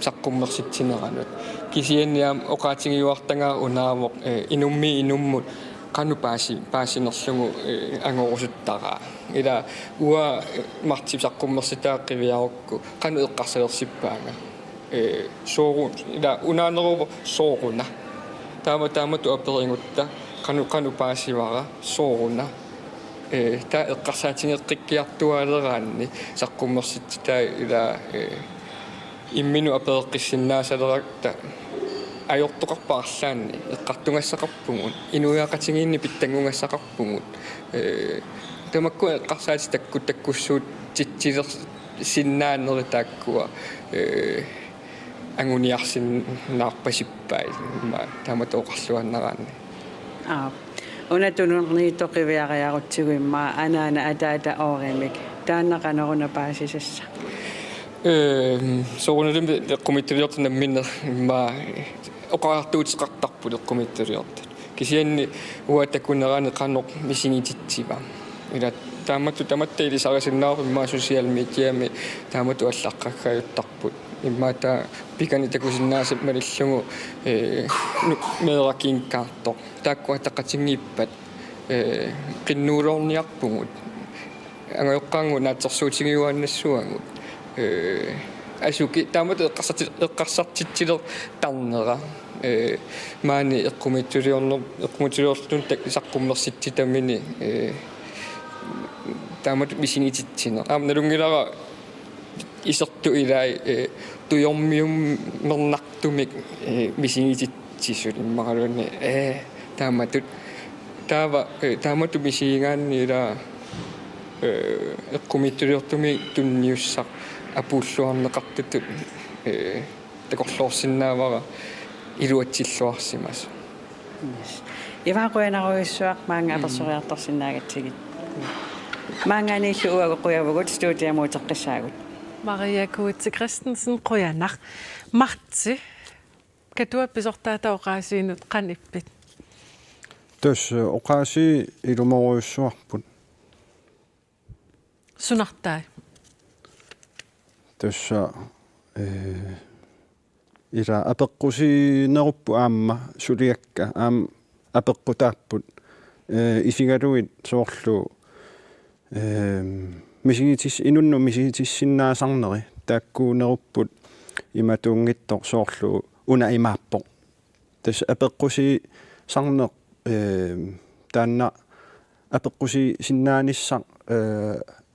саққуммерситсинеранут кисианниам оқаатигиуартангаа унаавоқ инуммут qanu paasinerlugu angorusuttaa ila ua martipsaqqummersitaaqqiviyarukku qanu eqqarsalersipaanga soorun ila unaaneruvo sooruna taamatu aperinutta qanu paasivara sooruna ta eqqarsaatingeqqikkiartuaaleraanni saqqummersitaa ila imminu apereqqissinnaasalerakta ajortoqarpaarlaanni eqqartungassaqarpungut inuiaqatigiinni pittangungassaqarpungut tamakku eqqarsaati takkussuut titsiler sinnaanneri taakkua anguniarsinnaarpasippai taamatoqarluannaraanni unatununniitoqiviariarutsiguimma anaana ataata oorimik taannaqaneruna paasisassa soorunalum eqqumittuliortunamminner imma oqaartuutiqartarput eqqumittuliortut kisianni uatakuneraani qannoq misingititsiva ila taamatu tamattailisarasinnaaru imma social mediami taamatu allaqqaggajuttarput imma ta pikani takusinnaasap malillugu meerakiinkaartoq taakkua taqatingiippat qinnuulorniarpungut angayoqqaangu naatsersuutigiuannassuangut asuki taamatu eqqarsartitsiler tarnera maani eqqumittuliorlun saqqummersitsitamini taamatu misingititsina nalungilara isertu ilai tuyormium mernartumik misingititsisut immaralunni taamatu misingaanni ila eqqumittuliortumi tunniussaq apulluarneqartutut takorluorsinnaavara iluatsilluarsimas иваақуянаруйссуақ маанга аперсориарторсинаагатсигит маангааниллу уагоқуявагут студиамуутеққиссаагут Maria Kuitse Christensen quyanaq martsi katua pisortaata oqaasiinut qanippit тус оqaasi илуморуйуссуарпут sunartai тусса ила апеққусинеруппу аама сулиакка аам апеққутааппут исигалуит соорлу мисигитис инунну мисигитиссиннаасарнери тааккуунеруппут иматуунгиттор соорлу уна имааппо тас апеққуси сарнеқ таанна апеққуси синнааниссақ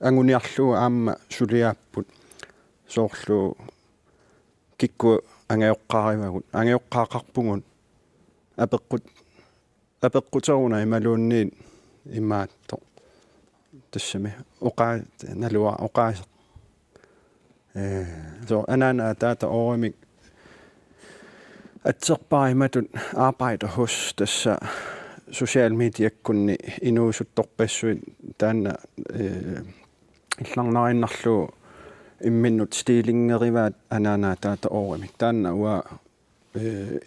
ангуниарлуга аама сулиааппут соорлу кикку ангаёққаривагут ангаёққаақарпугут апеққутеруна ималуунниит имаатто тассами оқаа налуа оқаасеқ so anana data oorimik atserpaarimmatut arbejder hos dessa social mediakkunni inuusuttorpassuit taanna illarnarinnarlu imminnut stilingerivaat anana data oorimik taanna ua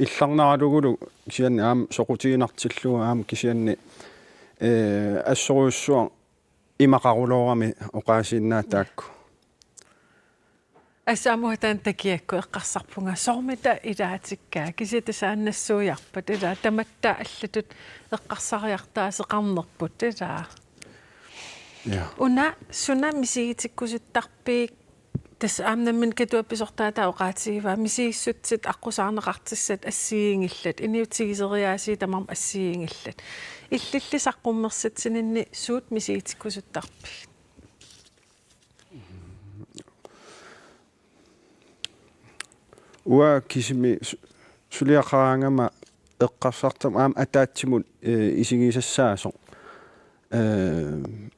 illarnaralugulu kisianni aam soqutiinartilluga aam kisianni assoruussuа imaqarulorami oqaasiinnaataakku Asaamuhatan takiakku eqqarsarpunga sormita ilaatikkaa kisitasaannassuujarpat ilaa tamatta allatut eqqarsariartaa seqarnerput ilaa Ja. Una suna misigitikkusuttarpiik tas aamnammin katuappisortaata oqaatigiva misiissutsit aqusaarneqartissat assiingillat iniutigiseriaasi tamarm assiingillat illillisaqqummersatsininni suut misigitikkusuttarpiik ua kisimi suliaqaraangama eqqarsartam aam ataatsimut isigisassaasor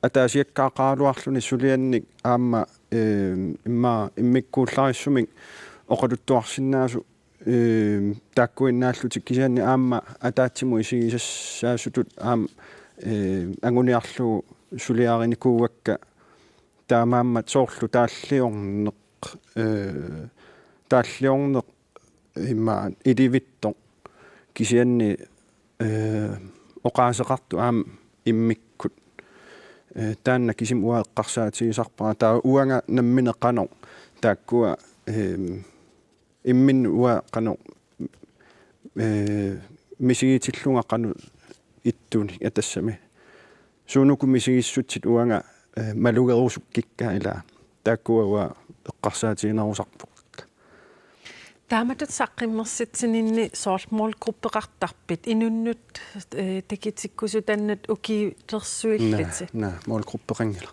ataasiakkaaqaaluarluni suliannik aamma imma immikkuullarissumiq oqaluttuarsinnaasu taakkuinnaallutик kisianni aamma ataatsimu isigisassaasutut aam anguniarlugu suliarinikuuakka taamaammat soorlu taalliorneq imma idivittor kisianni oqaaseqartu aam immikkut taanna kisim ua eqqarsaatigisarpara taa uanga nammineqqano taakkua immin ua qano misigitillungaqanu ittuni atassami suunuku misigissutsit uanga malugerusukkikka ila taakkua ua eqqarsaatiginarusarpoq Taamatut saqqimmersitsininni soormålgruppeqartarpit inunnut takitikkusutannat ukilersuillati. Na målgruppeqangila.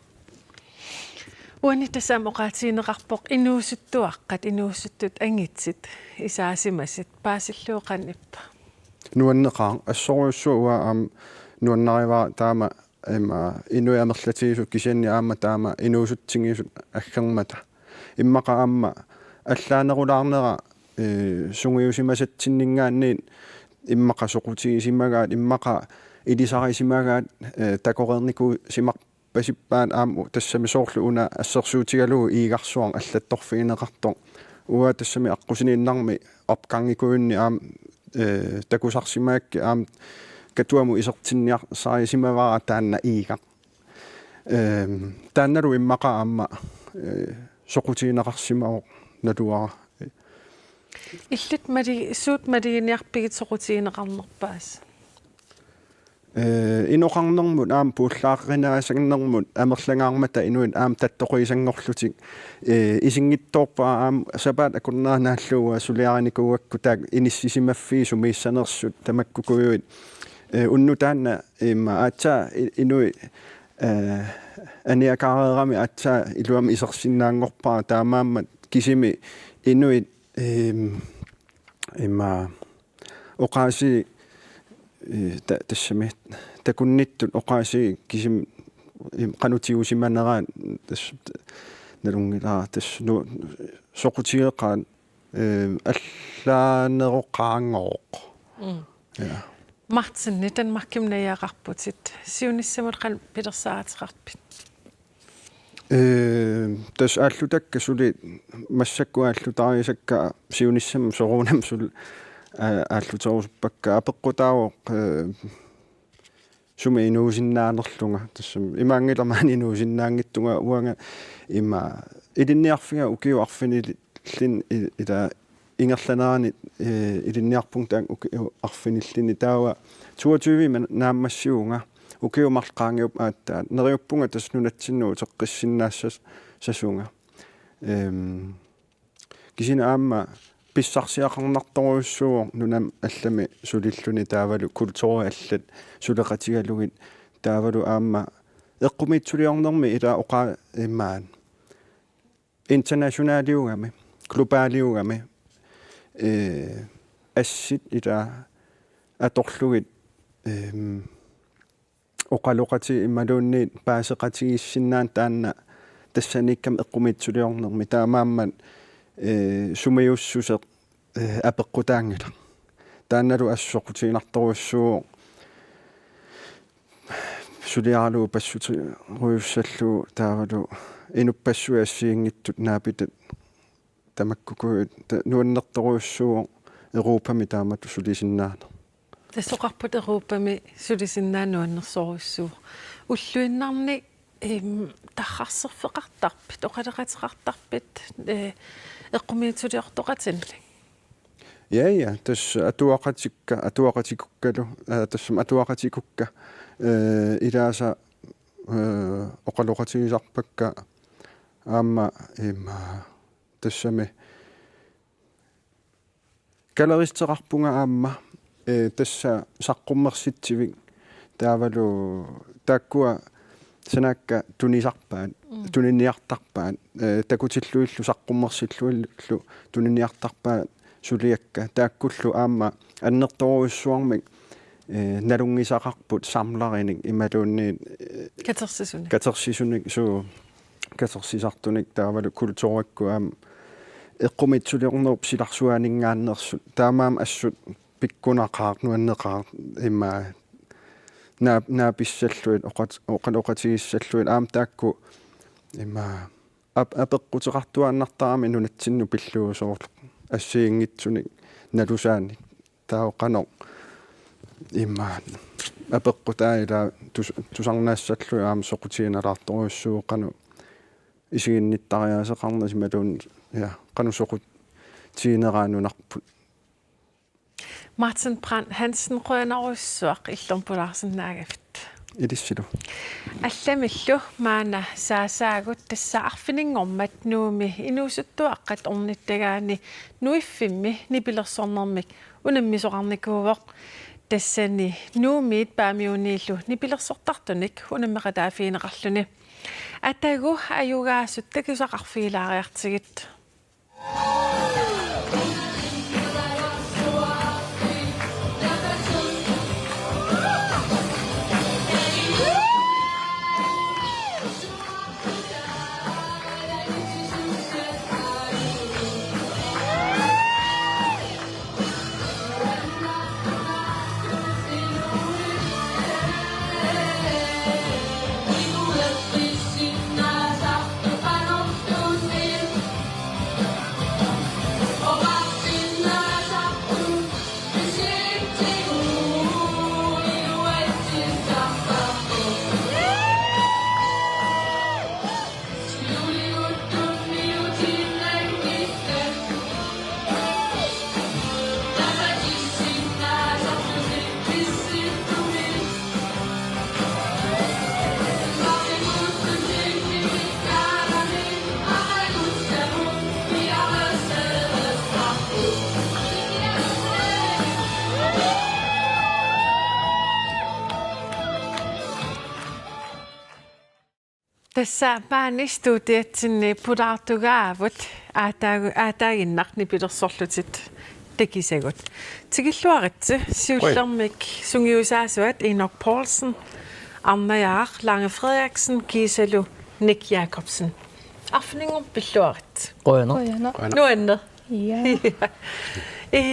Uani tassam oqaatiineqarpoq inuusuttuaqqat inuusuttut angitsit isaasimasit paasilluuqannippa. Nuanneqaa assoruussua aam nuannariva taama ima inuamerlatigisut kisianni aamma taama inuusutsingisut aggermata. Immaqa aamma allaanerulaarnera sungiusimasatsinningaanniin immaqa soqutigisimagaat immaqa ilisarisimagaat takoreerniku simarpasippaat aamu tassami soorlu una assersuutigalugu iigarsuar allattorfigineqartor ua tassami aqqusiniinnarmi opqangikuunni aam takusarsimaakki aam katuamu isertinniarsaarisimavara taanna iiga taannalu immaqa aamma soqutigineqarsimao naluara Illit mari suut mariniarpigit soqutigineqarnerpaas. Inoqarnermut aam puullaaqrinaasannermut amerlangaarmata inuit aam tattoqiisangorlutik isingittoorpa aam sapaat akunnaanaalluga suliarinikuuakku taak inissisimaffi sumiissanersut tamakkukuyuit unnutaanna imma aatsa inui aniakaareerami aatsa iluam isersinnaangorpaa taamaammat kisimi inuit imma oqaasi tassami takunnittut oqaasi kisim qanutiusimaneraat nalungilaa tass soqutigeqaat allaaneroqaangooq ja Martin nitan makkimnajaaqarputit siunissamut qan pilersaateqarpit. Tas allutakka suli massakkuaallutariisakka siunissam sorunam sul aalluterusuppakka apeqqutaawoq sumi inuusinnaanerlunga tassam imaangilermaani inuusinnaangittunga uanga imma ilinniarfinga ukiuarfinillin ila ingerlanerani ilinniarpung taang ukiuarfinillini taawa 22 naammassiuunga ukiumarqaangiup aattaat neriuppunga tasnunatsinnu teqqissinaassas sasunga kisina aamma pissarsiaqarnartoruussuuq nunam allami sulilluni taavalu kultuuri allat suleqatigalugit taavalu aamma eqqumitsuliornermi ila oqa immaan internationaliugami globaaliugami assit ila atorlugit oqaloqati immaluunniit paaseqatigissinnaан taanna тассаниккам эққумитсулиорнерми таамааммат сумиуссусеқ апеққутаангила таанналу ассоқутигинарторуссуу сулиаалуу пассути руйуссаллуу таавалу инуппассуи ассиингиттут наапитат тамаккукуит нуаннерторуссуу Европами таамату сулисиннаана тассоқарпут Европами сулисиннаануаннерсоруссуу уллуиннарни таррарсерфеқартарпит оқалеқатеқартарпит эққумиитсулиортоқатинли я тас атуақатиккалу тассам атуақатикукка илааса oqaloqatigisarpakka aamma imma tassami kaleristeqarpunga aamma tassa saqqummersitsivik taavalu taakkua sanakka tunisarpaat tuninniartarpaat takutilluillu saqqummersilluillu tuninniartarpaat suliakka taakkullu aamma annertoruissuarmik nalungisaqarput samlarinik imaluunniit katersisunik suu katersisartunik taavalu kultuurakku aam eqqumitsuliornerup silarsuaningaannersut taamaam assut pikkunaqaaq nuanneqaaq imma naapissalluit oqaloqatigissalluit aam taakku imma apeqqutiqartuaannartarami nunatsinnu pilluusoorlu assiingitsunik nalusaanik taoqanoq imma apeqqutaila tusarnaassallu aam soqutiginalaartoruissuuqanu isiginnittariaaseqarna simaluun ja qanu soqutigineraanunarput Martin Brandt Hansen rønaruissuaq illorpulaarsinnaagavit Idissilu алламиллу маана саасаагут тассаарфинингормат нууми инуусуттуаққат орниттагаани нуиффимми нипилерсорнэрмик унаммисоқарникуувоқ тассани нуумиит паамиунииллу нипилерсортартуник унаммеқатаафиинеқарлуни атагу аюгаасут такусақарфигилаариартигит Tässä maanistuutiatsinni pudartugaavut aataaginnarni pilersorlutit tekisagut. Tigilluaritsi siullermik sungiusaasuat Enoch Poulsen, Anna Jaar, Lange Frederiksen, Gisalu, Nick Jacobsen. Afningum pilluarit. Nuanne. Ja.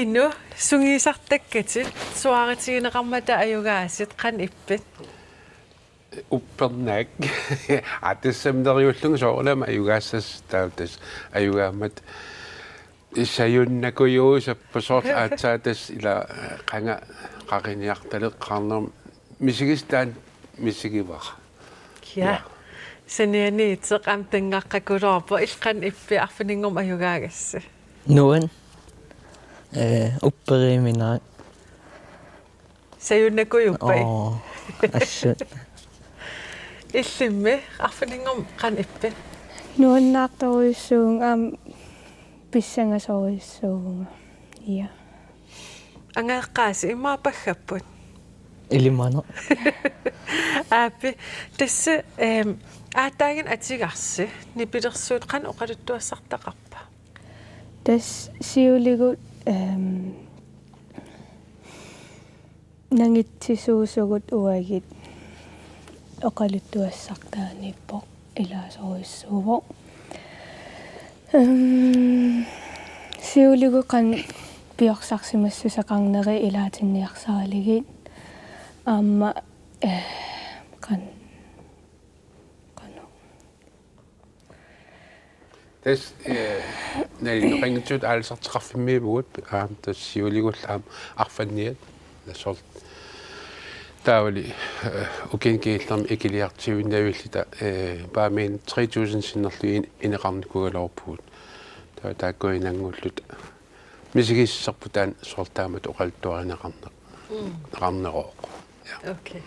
Nu sungisartakkatit suaritigineqarmata ayugaasit qan ippit. Uppernak атассамнериуллугу соорнама аюгаассас таутас аюгаамат issajunnakujuusappasoor aatsaatas ila qanga qaqiniartaleqqarnerm misigistaan misigivaq ja sanianiitseq am tangaqqakulorpo ilqan ippi arfiningum ayugaagassa nuan upperimina sajunnakujupai assut illimmi arfiningum qan ippi nuannaartoruissuung am pissangasoruissuunga ja angaqqaasi imaapaggaput ilimano aappi tassa aataagin atigarsi nipilersuut qan oqaluttuassartaqarpa tas siuligut nangitsisuusugut uagit oqaluttuassartaanippoq ilaasoruissuuvoq siuligu qan piorsaarsimassusaqarneri ilaatinniarsaaligit amma qan tas nalinoqingitsut aalsarteqarfimmiibugut tas siuligullaam arfanniat nassort taavali ukinkiillermi ikiliartiuinnaavillita paamin 3000 sinnerlu ineqarnikugalorpuut taakkuinangullut misigissarputaan sortaamat oqaltuarineqarneq qarneroq okay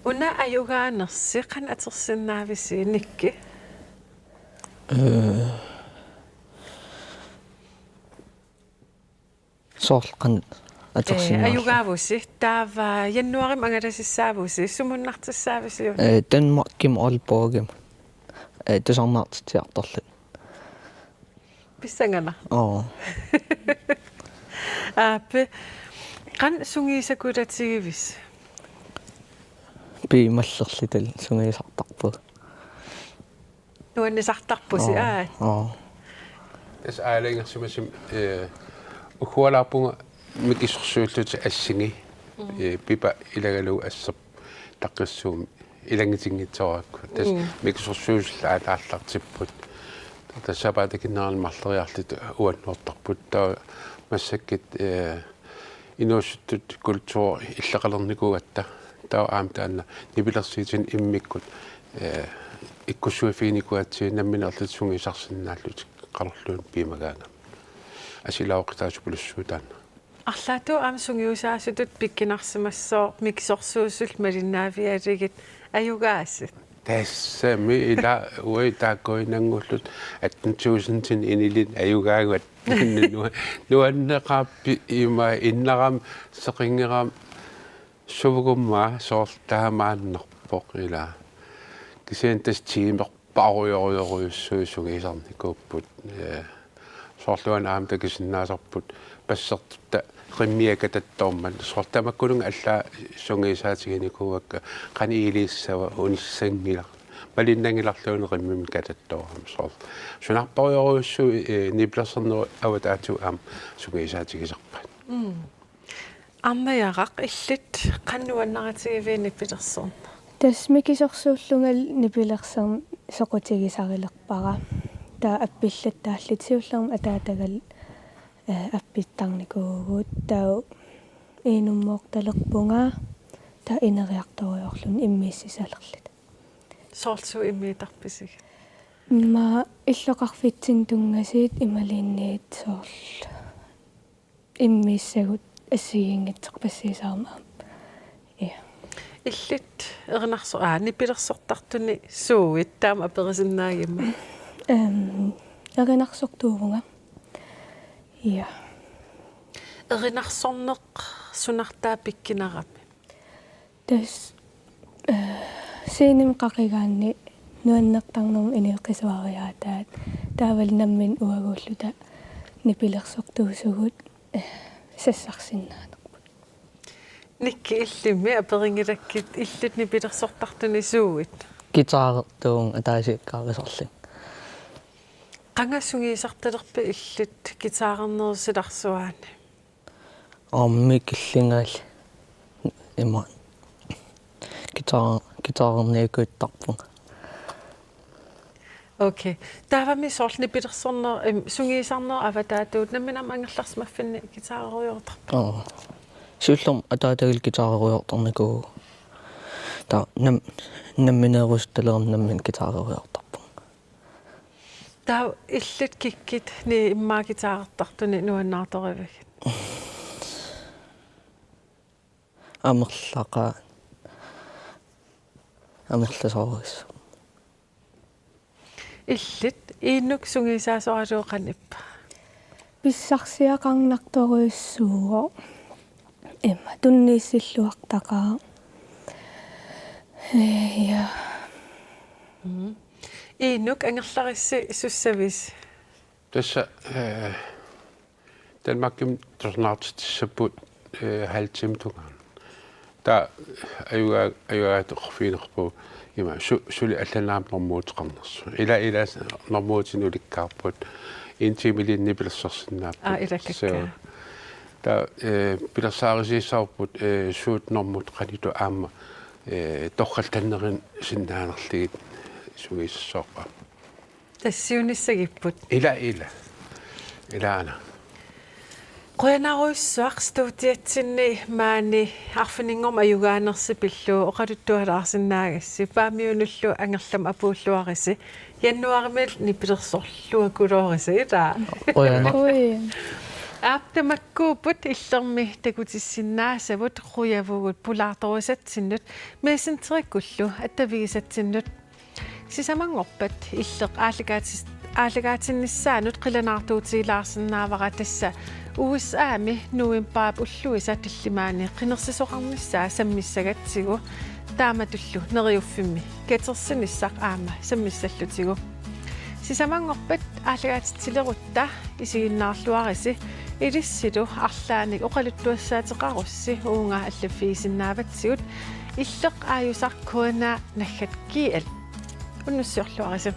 Una ayugaanersi qan atersinnaavisi nikki. Soorqan atersinnaarlu. Ayugaavusi taava jannuarim angalasissaavusi sumunnartissaavisi. Danmarkim Aalborgim. Tusarnaartitiartorlut. Pissangana. Aape qan sungiisakulaatigivis. Piimallerlital sungiisartarpu. Nuannisartarpusi Tas aalingersumasim ukhualaapunga mikisorsuullut assingi pipa ilagalu assap taqqissuum ilangitingitsorakku tas mikisorsuulla alaallartipput tassapatakinnaarmaleriarlut uannuartarput taa massakkit inuusuttut kultuur иллақалерникугатта таа аамтаанна нипилерсиитин иммиккут иккуссуифиникуатсии намминерлут сунгисарсинааллут қалерлуун пимагаanga асилаоқитаасупулуссуутаанна арлаату аам сунгиусаасутут пиккинарсимассоо миксорсуусул малиннаавиалигит аюгаасит тассами ила уи тааккоинангуллут 18000 инилит аюгаагат нуаннеқааппи има иннарам сеқингерам сувгумма соорлтаамааннерпоқ ила кисен тас тимер паруйоруйоруйуссуисугисарникууппут соорлуан аамта кисиннаасарпут пассертта qimmiakatatorman sortamakkulung alla sungiisaatiginikuvakka qaniiliissava unissangila malinnangilarluuni qimmimi katattoram soor sunarporiorussu niplerserneru avataatu am sungiisaatigisarpat аммаярaq илlit qannuannaratigiviini pilersorn тасмикисорсууллунгал нипилерсерм соқутигисарилерпара таа аппиллаттааллит сиуллерм атаатагал аппиттарникуугуут таа инуммоорталерпунга таа инериарториорлун иммииссисалерлит соорсу иммиитарписиг ма иллоқарфитсин тунгасиит ималиинниит соорл иммииссагут ассигингитсерпассисаарма илlit ернарсо нипилерсортартуни сууит таама аперисиннаагимма ернарсортуувнга я ернарсорнеқ сунартаа пиккинарами тас синим қақигаанни нуаннертарнерм иниэққисуариаатаат таавал наммин уагууллута нипилерсортуусугут сассарсиннаанерпут никки иллими аперингилаккит иллит нипилерсортартуни сууит гитаартуун атаасиккаарисорлин qangassунgiisartalerpi illit gitaarenersillarsuaani микиллингаал има гитаарнеекуиттарпунга окей таавами соорлни пилерсорнер сунгиисарнер аватаатуут намминам ангерларсмаффинни гитаареруйортарпу сиуллерм атаатагил гитаареруйорторнику та намминерусталерм наммин гитаареруйортар таа илlit киккит ни иммаагитаартартуни нуаннаарторивагит амерлаqa амерласоорис илlit ииннук сунгисаасооралуоқаниппа писсарсиақарнарторуйуссууго имма туннииссиллуартақаа я ииннук ангерларисси суссавис тасса Danmarkim торнаартиссаппут халтимтугаан та аюгаатоқфиинерпу има сули алланаам нормуутеқарнерсу ила нормуутинуликкаарпут интимилин нипилерсерсиннааппут илаккакка та пилерсаарисиссаарпут суут нормут қаниту аама торралтаннерин синнаанерлигит сугиссоорпа тассиуниссагиппут илаана qoyanaruissuaq stuutiatsinni maani arfininngorma ayugaanersi pilluu oqaluttualаарsinnaagassi paamiunullu angerlam apuulluarisi jannuarimil nipilersorluakuloorisi ilaa Aaptamakkuuput illermi takutissinnaasavut quyavugut pulaartorisatsinut meesenterikkullu attavigisatsinut sisamangorpat illeq aalagaatinissaanut qilanaartuutiilaarsinnaavara tassa USAmi nuimpaap ulluisa tillimaani qinersisoqarnissaa sammissagatsigu taamatullu neriuffimmi katersinissaq aama sammissallutigu sisamangorpat aalagaatitilerutta isiginnaarluarisi ilissilu arlaanik oqaluttuassaateqarussi uunga allaffiisinnaavatsigut illeq aayusarkuana naggat kial unnussiorluarisi